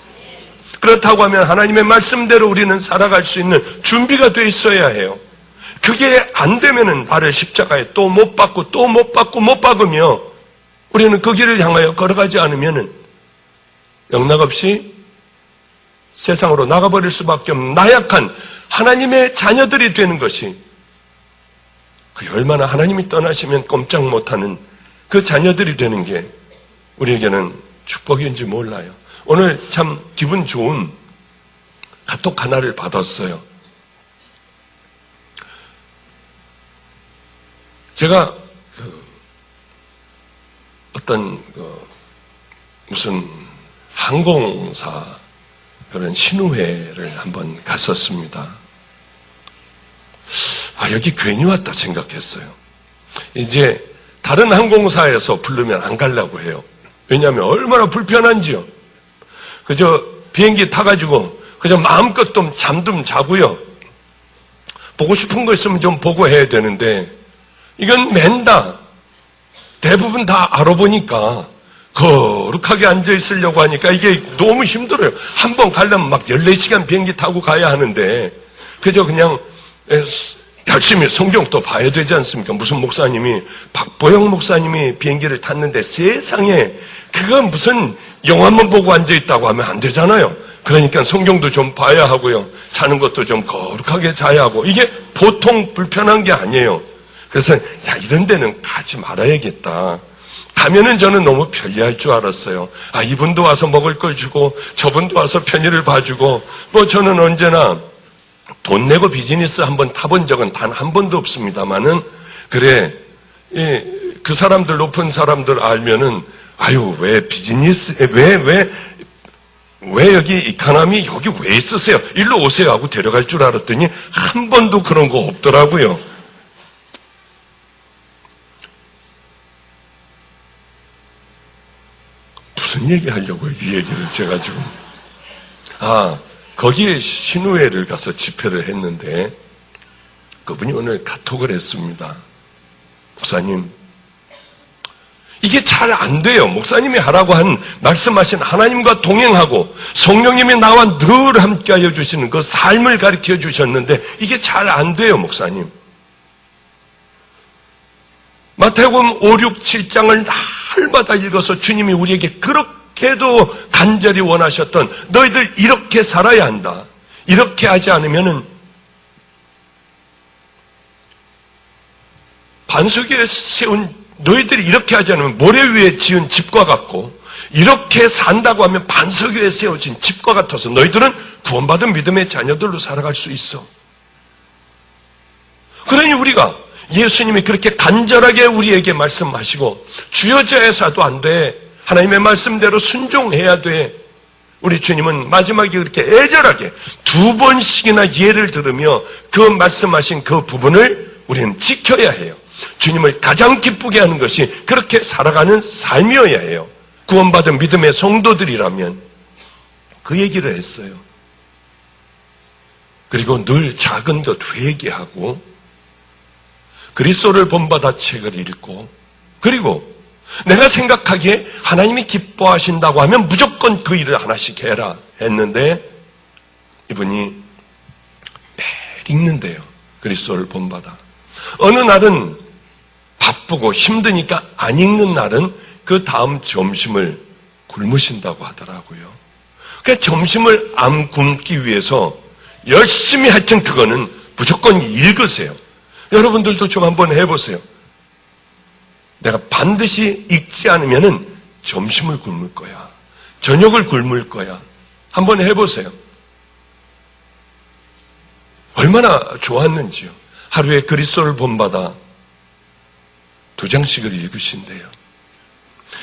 그렇다고 하면 하나님의 말씀대로 우리는 살아갈 수 있는 준비가 돼 있어야 해요. 그게 안 되면은 나를 십자가에 또 못 박고 또 못 박고 못 박으며 우리는 그 길을 향하여 걸어가지 않으면은 영락없이 세상으로 나가버릴 수밖에 없는 나약한 하나님의 자녀들이 되는 것이, 그게 얼마나 하나님이 떠나시면 꼼짝 못하는 그 자녀들이 되는 게 우리에게는 축복인지 몰라요. 오늘 참 기분 좋은 카톡 하나를 받았어요. 제가 어떤 무슨 항공사 그런 신우회를 한번 갔었습니다. 아, 여기 괜히 왔다 생각했어요. 이제 다른 항공사에서 부르면 안 가려고 해요. 왜냐하면 얼마나 불편한지요. 그저 비행기 타가지고 그저 마음껏 좀 잠 자고요. 보고 싶은 거 있으면 좀 보고 해야 되는데 이건 맨다. 대부분 다 알아보니까 거룩하게 앉아있으려고 하니까 이게 너무 힘들어요. 한 번 가려면 막 14시간 비행기 타고 가야 하는데 그저 그냥 열심히 성경도 봐야 되지 않습니까? 무슨 목사님이, 박보영 목사님이 비행기를 탔는데 세상에 그건 무슨 영화만 보고 앉아있다고 하면 안 되잖아요. 그러니까 성경도 좀 봐야 하고요. 자는 것도 좀 거룩하게 자야 하고, 이게 보통 불편한 게 아니에요. 그래서 야, 이런 데는 가지 말아야겠다. 가면은 저는 너무 편리할 줄 알았어요. 아, 이분도 와서 먹을 걸 주고 저분도 와서 편의를 봐주고, 뭐 저는 언제나 돈 내고 비즈니스 한번 타본 적은 단 한 번도 없습니다만은, 그래, 그 사람들, 높은 사람들 알면은, 아유, 왜 비즈니스, 왜 여기 이카노미 여기 왜 있으세요? 일로 오세요 하고 데려갈 줄 알았더니 한 번도 그런 거 없더라고요. 무슨 얘기 하려고요, 이 얘기를 제가 지금. 거기에 신우회를 가서 집회를 했는데, 그분이 오늘 카톡을 했습니다. 목사님, 이게 잘 안 돼요. 목사님이 하라고 말씀하신 하나님과 동행하고 성령님이 나와 늘 함께하여 주시는 그 삶을 가르쳐 주셨는데 이게 잘 안 돼요, 목사님. 마태복음 5, 6, 7장을 날마다 읽어서 주님이 우리에게 그렇게도 간절히 원하셨던 너희들 이렇게 살아야 한다. 이렇게 하지 않으면은 반석 위에 세운 너희들이 이렇게 하지 않으면 모래 위에 지은 집과 같고 이렇게 산다고 하면 반석 위에 세워진 집과 같아서 너희들은 구원받은 믿음의 자녀들로 살아갈 수 있어. 그러니 우리가 예수님이 그렇게 간절하게 우리에게 말씀하시고 주여자에서도 안 돼. 하나님의 말씀대로 순종해야 돼. 우리 주님은 마지막에 그렇게 애절하게 2번씩이나 예를 들으며 그 말씀하신 그 부분을 우리는 지켜야 해요. 주님을 가장 기쁘게 하는 것이 그렇게 살아가는 삶이어야 해요. 구원받은 믿음의 성도들이라면 그 얘기를 했어요. 그리고 늘 작은 것 회개하고 그리스도를 본받아 책을 읽고 그리고 내가 생각하기에 하나님이 기뻐하신다고 하면 무조건 그 일을 하나씩 해라 했는데 이분이 매일 읽는데요. 그리스도를 본받아. 어느 날은 바쁘고 힘드니까 안 읽는 날은 그 다음 점심을 굶으신다고 하더라고요. 그러니까 점심을 안 굶기 위해서 열심히 하여튼 그거는 무조건 읽으세요. 여러분들도 좀 한번 해보세요. 내가 반드시 읽지 않으면은 점심을 굶을 거야. 저녁을 굶을 거야. 한번 해보세요. 얼마나 좋았는지요. 하루에 그리스도를 본받아 2장씩을 읽으신대요.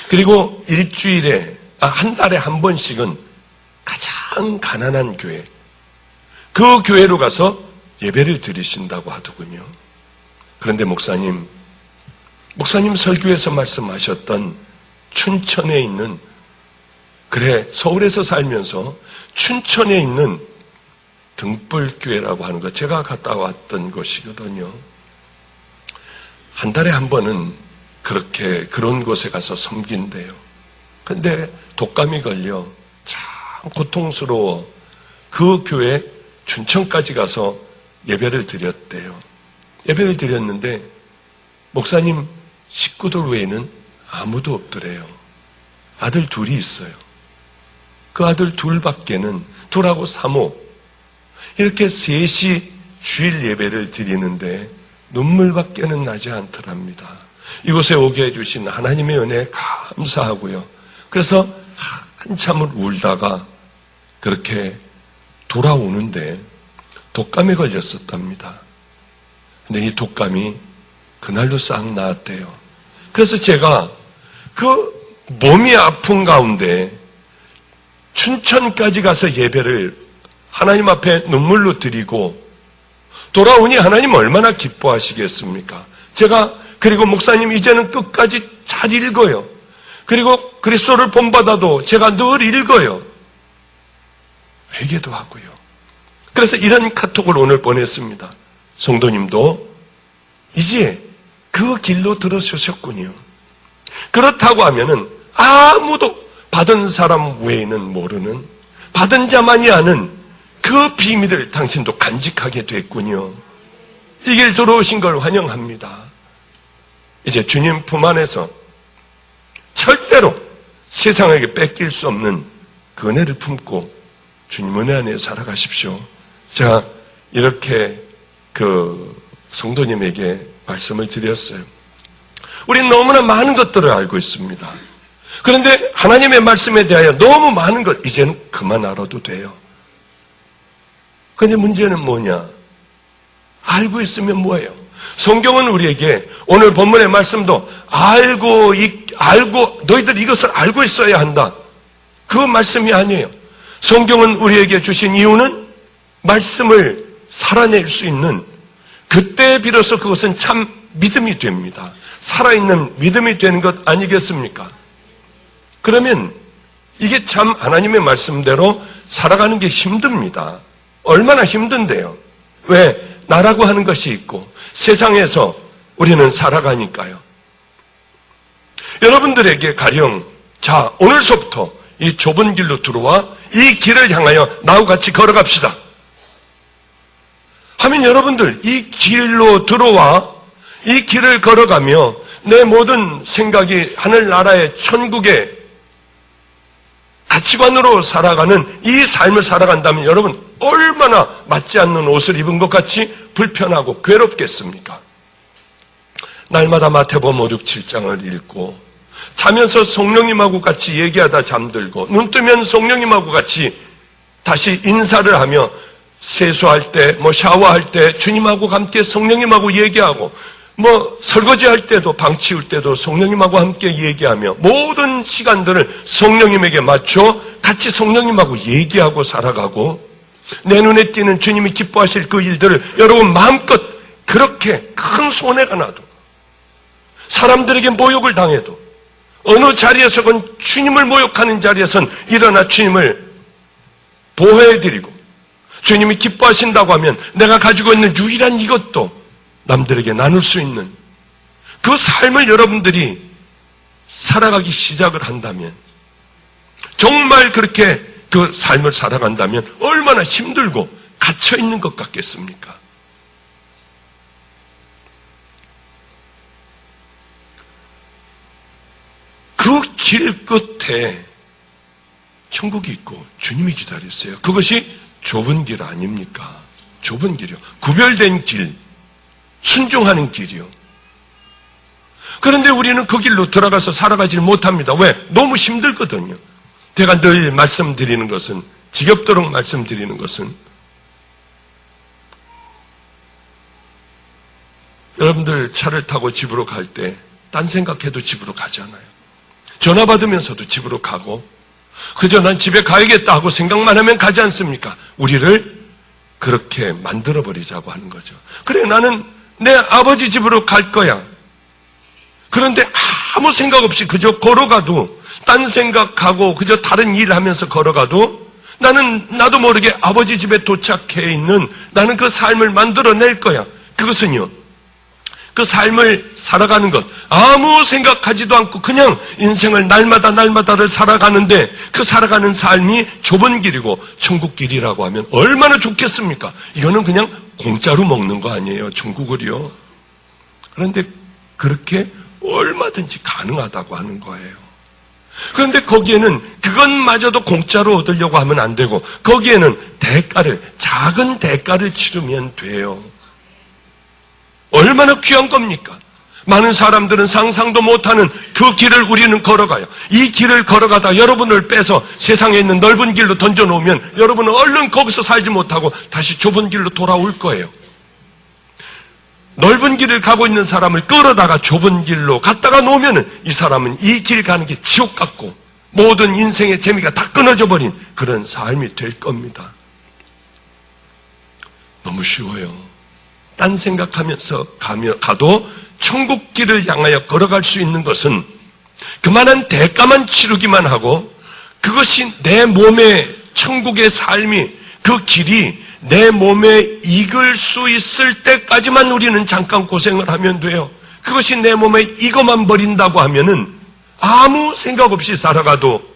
그리고 일주일에, 한 달에 한 번씩은 가장 가난한 교회, 그 교회로 가서 예배를 드리신다고 하더군요. 그런데 목사님 설교에서 말씀하셨던 춘천에 있는, 서울에서 살면서 춘천에 있는 등불교회라고 하는 거 제가 갔다 왔던 곳이거든요. 한 달에 한 번은 그런 곳에 가서 섬긴대요. 근데 독감이 걸려 참 고통스러워 그 교회 춘천까지 가서 예배를 드렸대요. 예배를 드렸는데 목사님 식구들 외에는 아무도 없더래요. 아들 2이 있어요. 그 아들 2밖에는 2하고 3호 이렇게 3이 주일 예배를 드리는데 눈물밖에는 나지 않더랍니다. 이곳에 오게 해주신 하나님의 은혜에 감사하고요. 그래서 한참을 울다가 그렇게 돌아오는데 독감에 걸렸었답니다. 근데 이 독감이 그날로 싹 나았대요. 그래서 제가 그 몸이 아픈 가운데 춘천까지 가서 예배를 하나님 앞에 눈물로 드리고 돌아오니 하나님 얼마나 기뻐하시겠습니까? 그리고 목사님 이제는 끝까지 잘 읽어요. 그리고 그리스도를 본받아도 제가 늘 읽어요. 회개도 하고요. 그래서 이런 카톡을 오늘 보냈습니다. 성도님도 이제 그 길로 들어서셨군요. 그렇다고 하면은 아무도 받은 사람 외에는 모르는, 받은 자만이 아는 그 비밀을 당신도 간직하게 됐군요. 이 길 들어오신 걸 환영합니다. 이제 주님 품 안에서 절대로 세상에게 뺏길 수 없는 그 은혜를 품고 주님 은혜 안에 살아가십시오. 제가 이렇게 성도님에게 말씀을 드렸어요. 우리는 너무나 많은 것들을 알고 있습니다. 그런데 하나님의 말씀에 대하여 너무 많은 것 이제는 그만 알아도 돼요. 그런데 문제는 뭐냐? 알고 있으면 뭐예요? 성경은 우리에게 오늘 본문의 말씀도 알고 너희들 이것을 알고 있어야 한다. 그 말씀이 아니에요. 성경은 우리에게 주신 이유는 말씀을 살아낼 수 있는 그때 비로소 그것은 참 믿음이 됩니다. 살아있는 믿음이 되는 것 아니겠습니까? 그러면 이게 참 하나님의 말씀대로 살아가는 게 힘듭니다. 얼마나 힘든데요. 왜? 나라고 하는 것이 있고 세상에서 우리는 살아가니까요. 여러분들에게 가령 자, 오늘서부터 이 좁은 길로 들어와 이 길을 향하여 나와 같이 걸어갑시다 하면 여러분들 이 길로 들어와 이 길을 걸어가며 내 모든 생각이 하늘나라의 천국의 가치관으로 살아가는 이 삶을 살아간다면 여러분 얼마나 맞지 않는 옷을 입은 것 같이 불편하고 괴롭겠습니까? 날마다 마태복음 5, 6, 7장을 읽고 자면서 성령님하고 같이 얘기하다 잠들고 눈 뜨면 성령님하고 같이 다시 인사를 하며 세수할 때, 샤워할 때 주님하고 함께 성령님하고 얘기하고 설거지할 때도 방 치울 때도 성령님하고 함께 얘기하며 모든 시간들을 성령님에게 맞춰 같이 성령님하고 얘기하고 살아가고 내 눈에 띄는 주님이 기뻐하실 그 일들을 여러분 마음껏 그렇게 큰 손해가 나도 사람들에게 모욕을 당해도 어느 자리에서건 주님을 모욕하는 자리에선 일어나 주님을 보호해드리고 주님이 기뻐하신다고 하면 내가 가지고 있는 유일한 이것도 남들에게 나눌 수 있는 그 삶을 여러분들이 살아가기 시작을 한다면 정말 그렇게 그 삶을 살아간다면 얼마나 힘들고 갇혀있는 것 같겠습니까? 그 길 끝에 천국이 있고 주님이 기다렸어요. 그것이 좁은 길 아닙니까? 좁은 길이요. 구별된 길, 순종하는 길이요. 그런데 우리는 그 길로 들어가서 살아가지 못합니다. 왜? 너무 힘들거든요. 제가 늘 말씀드리는 것은, 지겹도록 말씀드리는 것은 여러분들 차를 타고 집으로 갈 때 딴 생각해도 집으로 가잖아요. 전화 받으면서도 집으로 가고 그저 난 집에 가야겠다 하고 생각만 하면 가지 않습니까? 우리를 그렇게 만들어버리자고 하는 거죠. 그래, 나는 내 아버지 집으로 갈 거야. 그런데 아무 생각 없이 그저 걸어가도 딴 생각하고 그저 다른 일 하면서 걸어가도 나도 모르게 아버지 집에 도착해 있는 나는 그 삶을 만들어낼 거야. 그것은요, 그 삶을 살아가는 것 아무 생각하지도 않고 그냥 인생을 날마다를 살아가는데 그 살아가는 삶이 좁은 길이고 천국 길이라고 하면 얼마나 좋겠습니까? 이거는 그냥 공짜로 먹는 거 아니에요, 천국을요. 그런데 그렇게 얼마든지 가능하다고 하는 거예요. 그런데 거기에는 그것마저도 공짜로 얻으려고 하면 안 되고 거기에는 작은 대가를 치르면 돼요. 얼마나 귀한 겁니까? 많은 사람들은 상상도 못하는 그 길을 우리는 걸어가요. 이 길을 걸어가다 여러분을 빼서 세상에 있는 넓은 길로 던져놓으면 여러분은 얼른 거기서 살지 못하고 다시 좁은 길로 돌아올 거예요. 넓은 길을 가고 있는 사람을 끌어다가 좁은 길로 갔다가 놓으면 이 사람은 이 길 가는 게 지옥 같고 모든 인생의 재미가 다 끊어져 버린 그런 삶이 될 겁니다. 너무 쉬워요. 딴 생각하면서 가도 천국 길을 향하여 걸어갈 수 있는 것은 그만한 대가만 치르기만 하고 그것이 내 몸의 천국의 삶이 그 길이 내 몸에 익을 수 있을 때까지만 우리는 잠깐 고생을 하면 돼요. 그것이 내 몸에 익어만 버린다고 하면은 아무 생각 없이 살아가도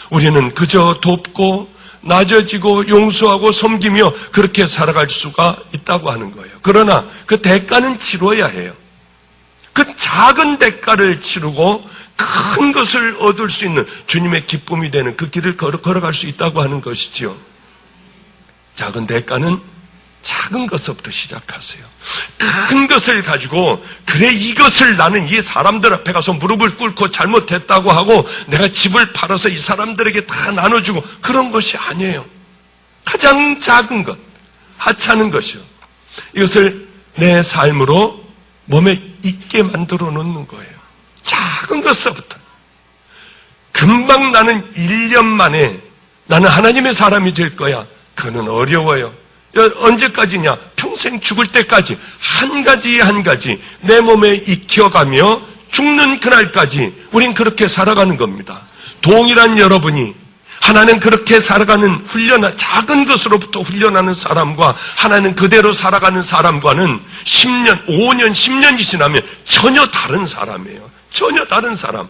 우리는 그저 돕고 낮아지고 용서하고 섬기며 그렇게 살아갈 수가 있다고 하는 거예요. 그러나 그 대가는 치러야 해요. 그 작은 대가를 치르고 큰 것을 얻을 수 있는 주님의 기쁨이 되는 그 길을 걸어갈 수 있다고 하는 것이지요. 작은 대가는 작은 것부터 시작하세요. 큰 것을 가지고 그래 이것을 나는 이 사람들 앞에 가서 무릎을 꿇고 잘못했다고 하고 내가 집을 팔아서 이 사람들에게 다 나눠주고 그런 것이 아니에요. 가장 작은 것, 하찮은 것이요. 이것을 내 삶으로 몸에 있게 만들어 놓는 거예요. 작은 것부터. 금방 나는 1년 만에 나는 하나님의 사람이 될 거야. 그거는 어려워요. 언제까지냐? 평생 죽을 때까지 한 가지 내 몸에 익혀가며 죽는 그날까지 우린 그렇게 살아가는 겁니다. 동일한 여러분이 하나는 그렇게 살아가는 작은 것으로부터 훈련하는 사람과 하나는 그대로 살아가는 사람과는 10년, 5년, 10년이 지나면 전혀 다른 사람이에요. 전혀 다른 사람.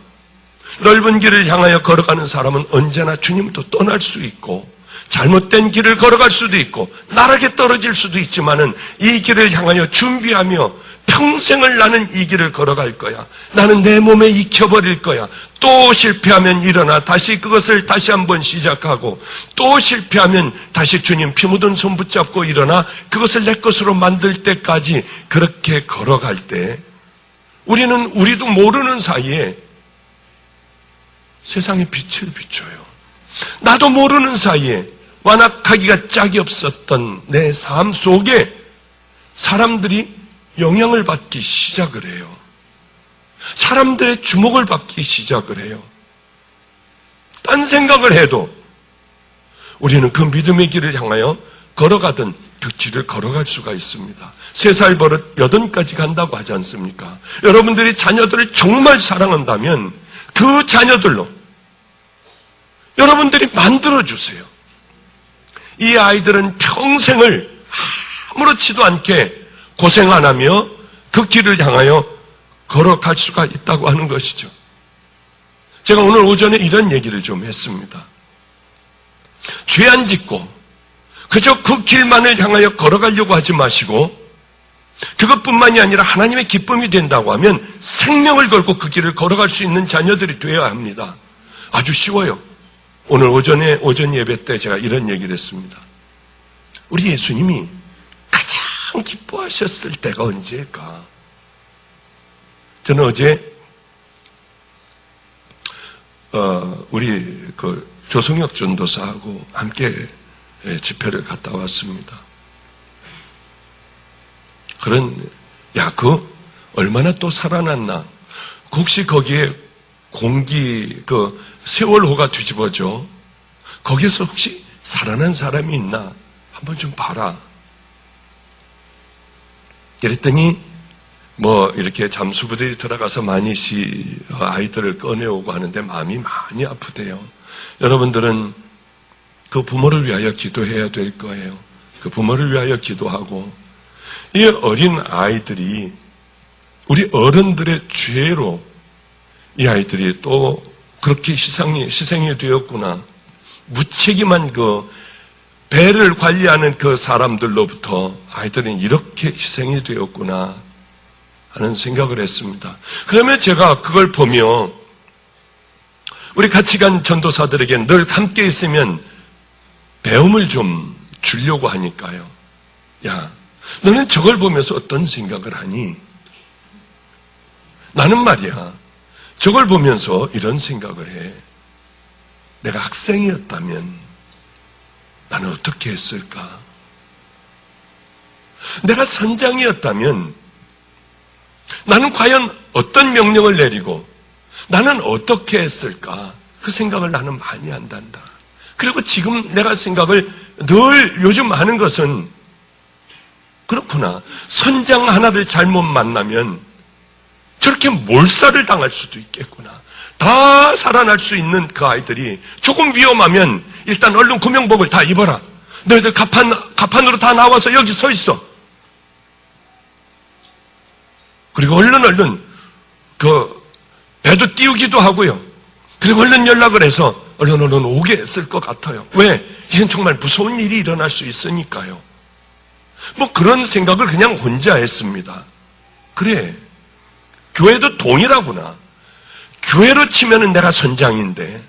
넓은 길을 향하여 걸어가는 사람은 언제나 주님부터 떠날 수 있고 잘못된 길을 걸어갈 수도 있고 나락에 떨어질 수도 있지만은 이 길을 향하여 준비하며 평생을 나는 이 길을 걸어갈 거야. 나는 내 몸에 익혀버릴 거야. 또 실패하면 일어나 다시 그것을 다시 한번 시작하고 또 실패하면 다시 주님 피 묻은 손 붙잡고 일어나 그것을 내 것으로 만들 때까지 그렇게 걸어갈 때 우리도 모르는 사이에 세상에 빛을 비춰요. 나도 모르는 사이에 완악하기가 짝이 없었던 내 삶 속에 사람들이 영향을 받기 시작을 해요. 사람들의 주목을 받기 시작을 해요. 딴 생각을 해도 우리는 그 믿음의 길을 향하여 걸어가던 그 길을 걸어갈 수가 있습니다. 3살 버릇 8까지 간다고 하지 않습니까? 여러분들이 자녀들을 정말 사랑한다면 그 자녀들로 여러분들이 만들어주세요. 이 아이들은 평생을 아무렇지도 않게 고생 안 하며 그 길을 향하여 걸어갈 수가 있다고 하는 것이죠. 제가 오늘 오전에 이런 얘기를 좀 했습니다. 죄 안 짓고 그저 그 길만을 향하여 걸어가려고 하지 마시고 그것뿐만이 아니라 하나님의 기쁨이 된다고 하면 생명을 걸고 그 길을 걸어갈 수 있는 자녀들이 되어야 합니다. 아주 쉬워요. 오늘 오전 예배 때 제가 이런 얘기를 했습니다. 우리 예수님이 가장 기뻐하셨을 때가 언제일까? 저는 어제 우리 그 조성혁 전도사하고 함께 집회를 갔다 왔습니다. 얼마나 또 살아났나? 혹시 거기에 세월호가 뒤집어져. 거기에서 혹시 살아난 사람이 있나? 한번 좀 봐라. 그랬더니 이렇게 잠수부들이 들어가서 많이 아이들을 꺼내오고 하는데 마음이 많이 아프대요. 여러분들은 그 부모를 위하여 기도해야 될 거예요. 그 부모를 위하여 기도하고 이 어린 아이들이 우리 어른들의 죄로 이 아이들이 또 그렇게 희생이 되었구나. 무책임한 배를 관리하는 그 사람들로부터 아이들은 이렇게 희생이 되었구나 하는 생각을 했습니다. 그러면 제가 그걸 보며 우리 같이 간 전도사들에게 늘 함께 있으면 배움을 좀 주려고 하니까요. 야, 너는 저걸 보면서 어떤 생각을 하니? 나는 말이야, 저걸 보면서 이런 생각을 해. 내가 학생이었다면 나는 어떻게 했을까? 내가 선장이었다면 나는 과연 어떤 명령을 내리고 나는 어떻게 했을까? 그 생각을 나는 많이 한단다. 그리고 지금 내가 생각을 늘 요즘 하는 것은 그렇구나. 선장 하나를 잘못 만나면 저렇게 몰살을 당할 수도 있겠구나. 다 살아날 수 있는 그 아이들이 조금 위험하면 일단 얼른 구명복을 다 입어라. 너희들 가판으로 다 나와서 여기 서 있어. 그리고 얼른 배도 띄우기도 하고요. 그리고 얼른 연락을 해서 얼른 오게 했을 것 같아요. 왜? 이건 정말 무서운 일이 일어날 수 있으니까요. 그런 생각을 그냥 혼자 했습니다. 그래, 교회도 동일하구나. 교회로 치면은 내가 선장인데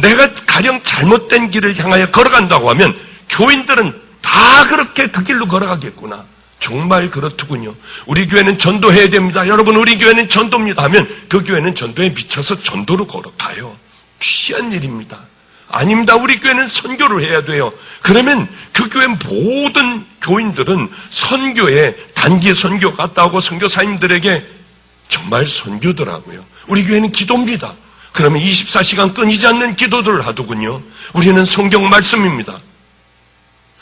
내가 가령 잘못된 길을 향하여 걸어간다고 하면 교인들은 다 그렇게 그 길로 걸어가겠구나. 정말 그렇더군요. 우리 교회는 전도해야 됩니다. 여러분, 우리 교회는 전도입니다 하면 그 교회는 전도에 미쳐서 전도로 걸어가요. 귀한 일입니다. 아닙니다. 우리 교회는 선교를 해야 돼요. 그러면 그 교회 모든 교인들은 선교에 단기 선교 갔다 오고 선교사님들에게 정말 선교더라고요. 우리 교회는 기도입니다. 그러면 24시간 끊이지 않는 기도들을 하더군요. 우리는 성경 말씀입니다.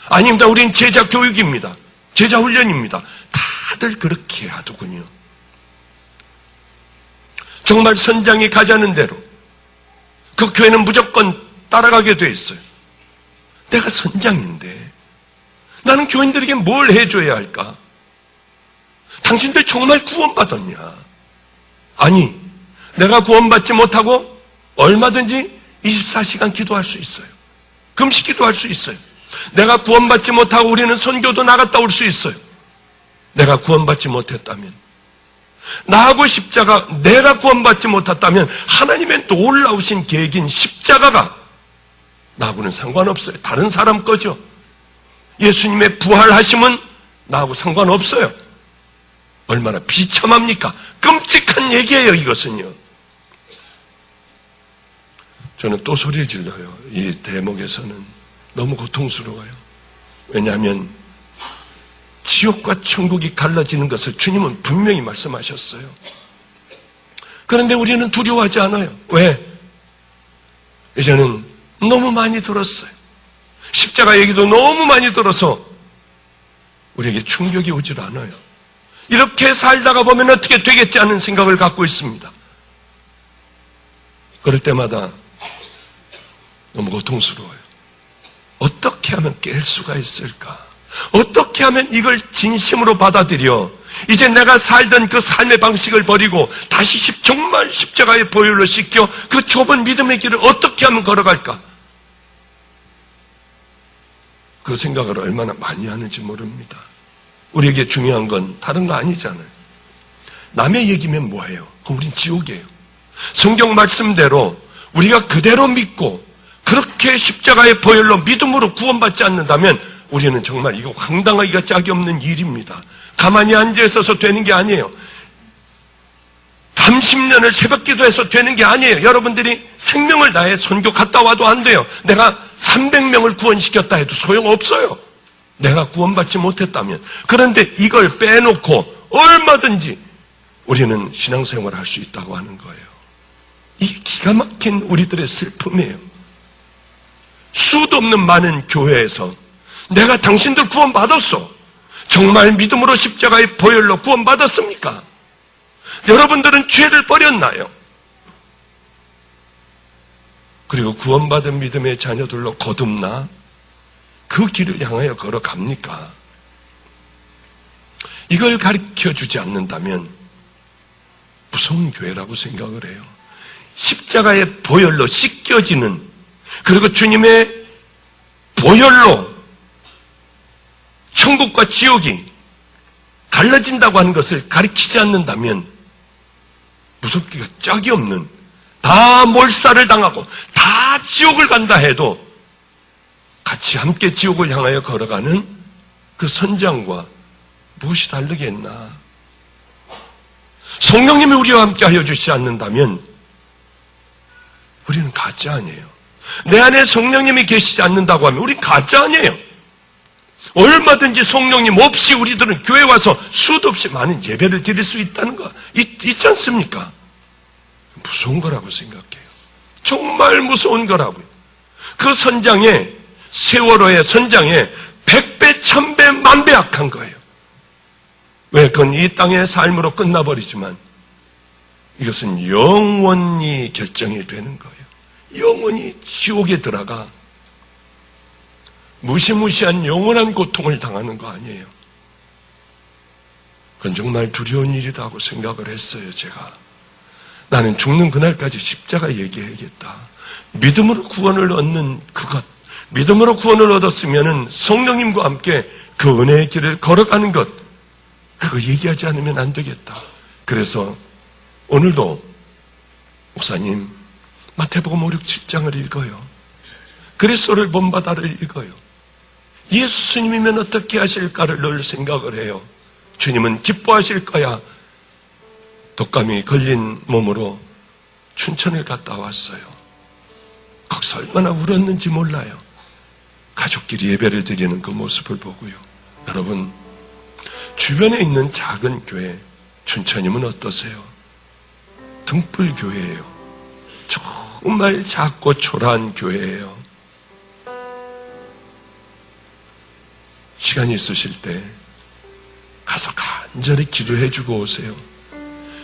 아닙니다. 우리는 제자 교육입니다. 제자 훈련입니다. 다들 그렇게 하더군요. 정말 선장이 가자는 대로 그 교회는 무조건 따라가게 돼 있어요. 내가 선장인데 나는 교인들에게 뭘 해줘야 할까? 당신들 정말 구원받았냐? 아니, 내가 구원받지 못하고 얼마든지 24시간 기도할 수 있어요. 금식 기도할 수 있어요. 내가 구원받지 못하고 우리는 선교도 나갔다 올 수 있어요. 내가 구원받지 못했다면, 나하고 십자가, 내가 구원받지 못했다면 하나님의 놀라우신 계획인 십자가가 나하고는 상관없어요. 다른 사람 거죠. 예수님의 부활하심은 나하고 상관없어요. 얼마나 비참합니까? 끔찍한 얘기예요, 이것은요. 저는 또 소리를 질러요. 이 대목에서는 너무 고통스러워요. 왜냐하면 지옥과 천국이 갈라지는 것을 주님은 분명히 말씀하셨어요. 그런데 우리는 두려워하지 않아요. 왜? 이제는 너무 많이 들었어요. 십자가 얘기도 너무 많이 들어서 우리에게 충격이 오질 않아요. 이렇게 살다가 보면 어떻게 되겠지 않은 생각을 갖고 있습니다. 그럴 때마다 너무 고통스러워요. 어떻게 하면 깰 수가 있을까? 어떻게 하면 이걸 진심으로 받아들여 이제 내가 살던 그 삶의 방식을 버리고 다시 정말 십자가의 보혈로 씻겨 그 좁은 믿음의 길을 어떻게 하면 걸어갈까? 그 생각을 얼마나 많이 하는지 모릅니다. 우리에게 중요한 건 다른 거 아니잖아요. 남의 얘기면 뭐예요? 그럼 우린 지옥이에요. 성경 말씀대로 우리가 그대로 믿고 그렇게 십자가의 보혈로 믿음으로 구원받지 않는다면 우리는 정말 이거 황당하기가 짝이 없는 일입니다. 가만히 앉아 있어서 되는 게 아니에요. 30년을 새벽 기도해서 되는 게 아니에요. 여러분들이 생명을 다해 선교 갔다 와도 안 돼요. 내가 300명을 구원시켰다 해도 소용없어요. 내가 구원받지 못했다면. 그런데 이걸 빼놓고 얼마든지 우리는 신앙생활을 할 수 있다고 하는 거예요. 이게 기가 막힌 우리들의 슬픔이에요. 수도 없는 많은 교회에서 내가 당신들 구원받았어. 정말 믿음으로 십자가의 보혈로 구원받았습니까? 여러분들은 죄를 버렸나요? 그리고 구원받은 믿음의 자녀들로 거듭나 그 길을 향하여 걸어갑니까? 이걸 가르쳐주지 않는다면 무서운 교회라고 생각을 해요. 십자가의 보혈로 씻겨지는, 그리고 주님의 보혈로 천국과 지옥이 갈라진다고 하는 것을 가르치지 않는다면 무섭기가 짝이 없는, 다 몰살을 당하고 다 지옥을 간다 해도 같이 함께 지옥을 향하여 걸어가는 그 선장과 무엇이 다르겠나? 성령님이 우리와 함께 하여 주시지 않는다면 우리는 가짜 아니에요. 내 안에 성령님이 계시지 않는다고 하면 우린 가짜 아니에요. 얼마든지 성령님 없이 우리들은 교회 와서 수도 없이 많은 예배를 드릴 수 있다는 거 있지 않습니까? 무서운 거라고 생각해요. 정말 무서운 거라고요. 그 선장에, 세월호의 선장에 100배, 1000배, 만배 악한 거예요. 왜? 그건 이 땅의 삶으로 끝나버리지만 이것은 영원히 결정이 되는 거예요. 영원히 지옥에 들어가 무시무시한 영원한 고통을 당하는 거 아니에요. 그건 정말 두려운 일이다 하고 생각을 했어요, 제가. 나는 죽는 그날까지 십자가 얘기해야겠다. 믿음으로 구원을 얻는 그것, 믿음으로 구원을 얻었으면 성령님과 함께 그 은혜의 길을 걸어가는 것, 그거 얘기하지 않으면 안 되겠다. 그래서 오늘도 목사님 마태복음 5, 6, 7장을 읽어요. 그리스도를 본받아를 읽어요. 예수님이면 어떻게 하실까를 늘 생각을 해요. 주님은 기뻐하실 거야. 독감이 걸린 몸으로 춘천을 갔다 왔어요. 거기서 얼마나 울었는지 몰라요. 가족끼리 예배를 드리는 그 모습을 보고요. 여러분, 주변에 있는 작은 교회, 춘천이면 어떠세요? 등불 교회예요. 정말 작고 초라한 교회예요. 시간이 있으실 때 가서 간절히 기도해주고 오세요.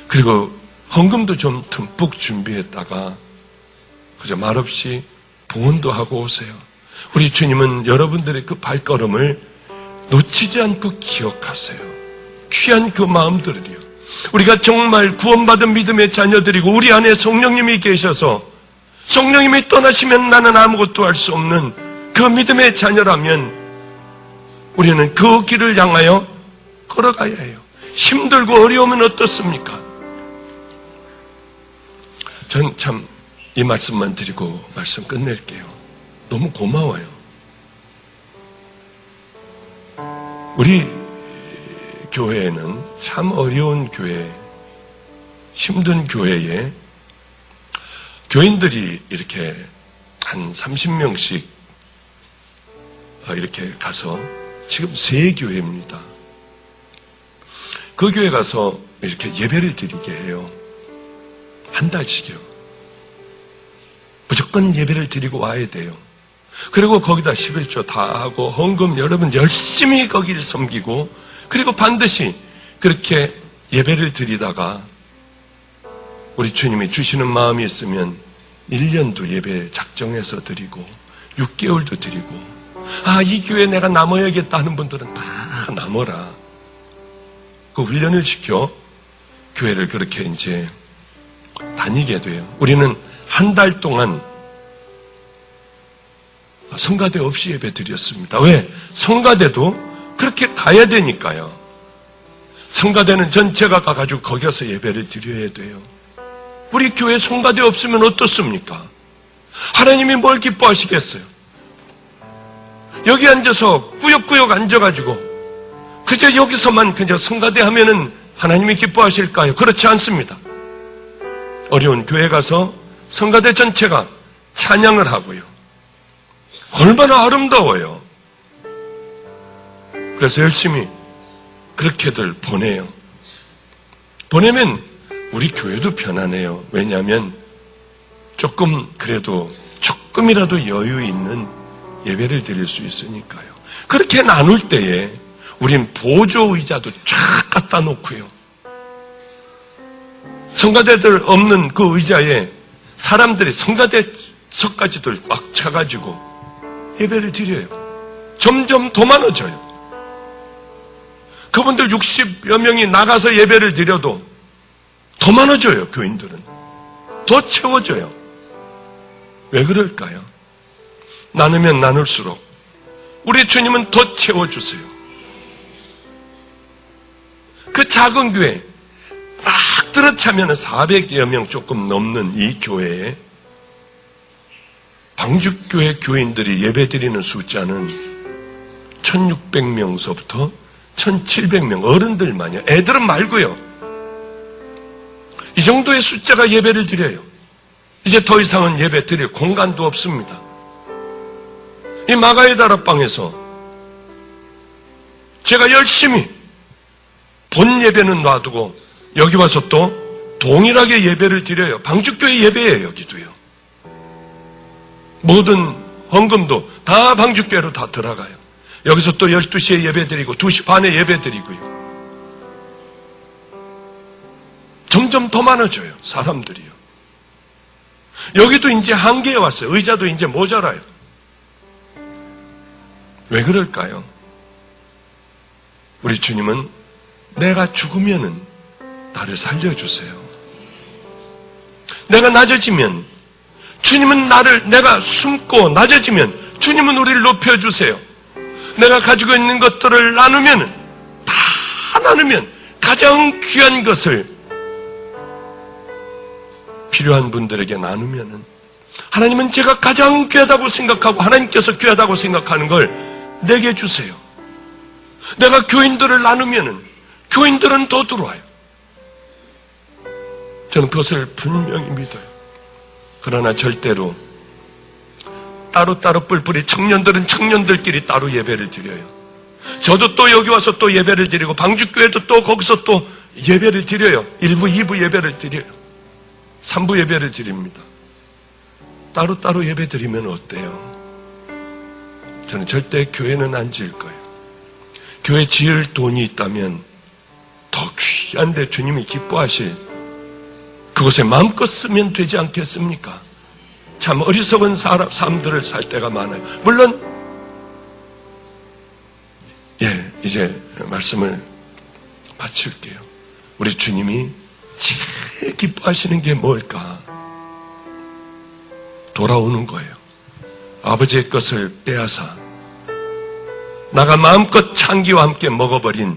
그리고 헌금도 좀 듬뿍 준비했다가 그저 말없이 봉헌도 하고 오세요. 우리 주님은 여러분들의 그 발걸음을 놓치지 않고 기억하세요. 귀한 그 마음들을요. 우리가 정말 구원받은 믿음의 자녀들이고 우리 안에 성령님이 계셔서 성령님이 떠나시면 나는 아무것도 할 수 없는 그 믿음의 자녀라면 우리는 그 길을 향하여 걸어가야 해요. 힘들고 어려우면 어떻습니까? 전 참 이 말씀만 드리고 말씀 끝낼게요. 너무 고마워요. 우리 교회에는 참 어려운 교회, 힘든 교회에 교인들이 이렇게 한 30명씩 이렇게 가서 지금 3교회입니다. 그 교회 가서 이렇게 예배를 드리게 해요. 한 달씩이요. 무조건 예배를 드리고 와야 돼요. 그리고 거기다 11조 다 하고 헌금 여러분 열심히 거기를 섬기고 그리고 반드시 그렇게 예배를 드리다가 우리 주님이 주시는 마음이 있으면 1년도 예배 작정해서 드리고 6개월도 드리고 이 교회에 내가 남아야겠다 하는 분들은 다 남아라. 그 훈련을 시켜 교회를 그렇게 이제 다니게 돼요. 우리는 한 달 동안 성가대 없이 예배 드렸습니다. 왜? 성가대도 그렇게 가야 되니까요. 성가대는 전체가 가가지고 거기 가서 예배를 드려야 돼요. 우리 교회 성가대 없으면 어떻습니까? 하나님이 뭘 기뻐하시겠어요? 여기 앉아서 꾸역꾸역 앉아가지고 그저 여기서만 그저 성가대 하면은 하나님이 기뻐하실까요? 그렇지 않습니다. 어려운 교회 가서 성가대 전체가 찬양을 하고요. 얼마나 아름다워요. 그래서 열심히 그렇게들 보내요. 보내면 우리 교회도 편안해요. 왜냐하면 조금 그래도 조금이라도 여유 있는 예배를 드릴 수 있으니까요. 그렇게 나눌 때에 우린 보조 의자도 쫙 갖다 놓고요. 성가대들 없는 그 의자에 사람들이 성가대석까지들 꽉 차가지고 예배를 드려요. 점점 더 많아져요. 그분들 60여 명이 나가서 예배를 드려도 더 많아져요. 교인들은 더 채워져요. 왜 그럴까요? 나누면 나눌수록 우리 주님은 더 채워주세요. 그 작은 교회 딱 들어차면 400여 명 조금 넘는 이 교회에 방죽교회 교인들이 예배드리는 숫자는 1600명서부터 1700명 어른들만요. 애들은 말고요. 이 정도의 숫자가 예배를 드려요. 이제 더 이상은 예배 드릴 공간도 없습니다. 이 마가의 다락방에서 제가 열심히 본 예배는 놔두고 여기 와서 또 동일하게 예배를 드려요. 방죽교회 예배예요. 여기도요. 모든 헌금도 다 방죽교회로 다 들어가요. 여기서 또 12시에 예배 드리고 2시 반에 예배 드리고요. 점점 더 많아져요. 사람들이요. 여기도 이제 한계에 왔어요. 의자도 이제 모자라요. 왜 그럴까요? 우리 주님은 내가 죽으면은 나를 살려주세요. 내가 낮아지면 주님은 내가 숨고 낮아지면 주님은 우리를 높여주세요. 내가 가지고 있는 것들을 나누면 다 나누면 가장 귀한 것을 필요한 분들에게 나누면은 하나님은 제가 가장 귀하다고 생각하고 하나님께서 귀하다고 생각하는 걸 내게 주세요. 내가 교인들을 나누면은 교인들은 더 들어와요. 저는 그것을 분명히 믿어요. 그러나 절대로 따로따로 뿔뿔이 청년들은 청년들끼리 따로 예배를 드려요. 저도 또 여기 와서 또 예배를 드리고 방죽교회도 또 거기서 또 예배를 드려요. 1부, 2부 예배를 드려요. 3부 예배를 드립니다. 따로따로 예배 드리면 어때요? 저는 절대 교회는 안 지을 거예요. 교회 지을 돈이 있다면 더 귀한데 주님이 기뻐하실 그곳에 마음껏 쓰면 되지 않겠습니까? 참 어리석은 삶들을 살 때가 많아요. 물론 이제 말씀을 마칠게요. 우리 주님이 제일 기뻐하시는 게 뭘까? 돌아오는 거예요. 아버지의 것을 빼앗아 나가 마음껏 창기와 함께 먹어버린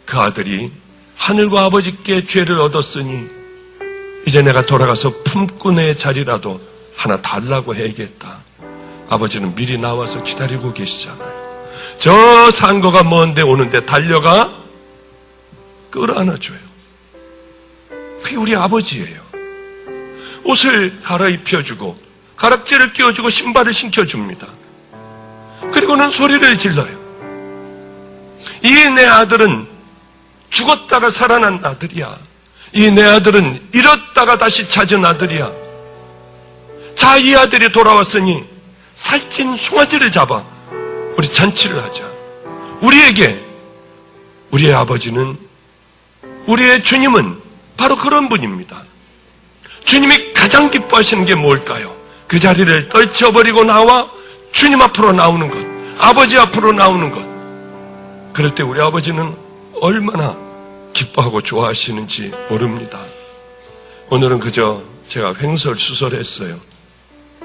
그 아들이 하늘과 아버지께 죄를 얻었으니 이제 내가 돌아가서 품고 내 자리라도 하나 달라고 해야겠다. 아버지는 미리 나와서 기다리고 계시잖아요. 저 상거가 먼데 오는데 달려가 끌어안아줘요. 그게 우리 아버지예요. 옷을 갈아입혀주고 가락지를 끼워주고 신발을 신겨줍니다. 그리고는 소리를 질러요. 이 내 아들은 죽었다가 살아난 아들이야. 이 내 아들은 잃었다가 다시 찾은 아들이야. 자, 이 아들이 돌아왔으니 살찐 송아지를 잡아 우리 잔치를 하자. 우리에게 우리의 아버지는, 우리의 주님은 바로 그런 분입니다. 주님이 가장 기뻐하시는 게 뭘까요? 그 자리를 떨쳐버리고 나와 주님 앞으로 나오는 것, 아버지 앞으로 나오는 것. 그럴 때 우리 아버지는 얼마나 기뻐하고 좋아하시는지 모릅니다. 오늘은 그저 제가 횡설수설했어요.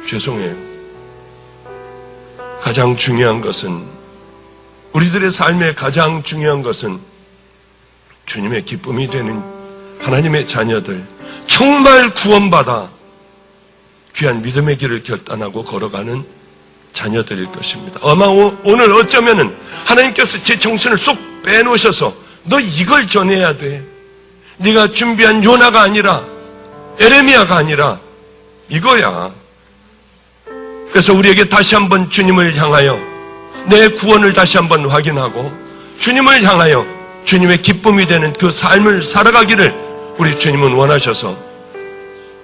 죄송해요. 가장 중요한 것은, 우리들의 삶의 가장 중요한 것은 주님의 기쁨이 되는 하나님의 자녀들, 정말 구원받아 귀한 믿음의 길을 결단하고 걸어가는 자녀들일 것입니다. 아마 오늘 어쩌면은 하나님께서 제 정신을 쏙 빼놓으셔서 너 이걸 전해야 돼. 네가 준비한 요나가 아니라 에레미야가 아니라 이거야. 그래서 우리에게 다시 한번 주님을 향하여 내 구원을 다시 한번 확인하고 주님을 향하여 주님의 기쁨이 되는 그 삶을 살아가기를 우리 주님은 원하셔서,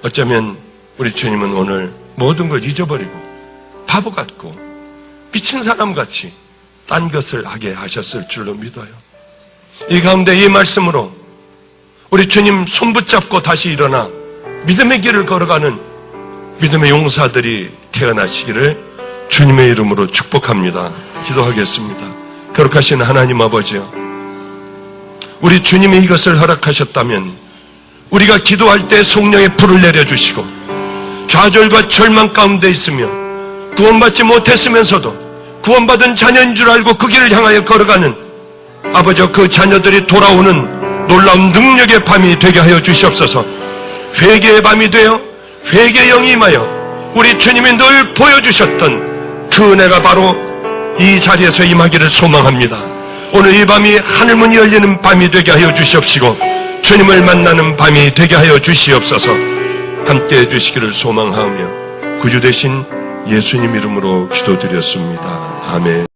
어쩌면 우리 주님은 오늘 모든 걸 잊어버리고 바보 같고 미친 사람 같이 딴 것을 하게 하셨을 줄로 믿어요. 이 가운데 이 말씀으로 우리 주님 손 붙잡고 다시 일어나 믿음의 길을 걸어가는 믿음의 용사들이 태어나시기를 주님의 이름으로 축복합니다. 기도하겠습니다. 거룩하신 하나님 아버지요, 우리 주님이 이것을 허락하셨다면 우리가 기도할 때 성령의 불을 내려주시고 좌절과 절망 가운데 있으며 구원받지 못했으면서도 구원받은 자녀인 줄 알고 그 길을 향하여 걸어가는 아버지여, 그 자녀들이 돌아오는 놀라운 능력의 밤이 되게 하여 주시옵소서. 회개의 밤이 되어 회개의 영이 임하여 우리 주님이 늘 보여주셨던 그 은혜가 바로 이 자리에서 임하기를 소망합니다. 오늘 이 밤이 하늘문이 열리는 밤이 되게 하여 주시옵시고 주님을 만나는 밤이 되게 하여 주시옵소서. 함께해 주시기를 소망하며 구주 되신 예수님 이름으로 기도드렸습니다. 아멘.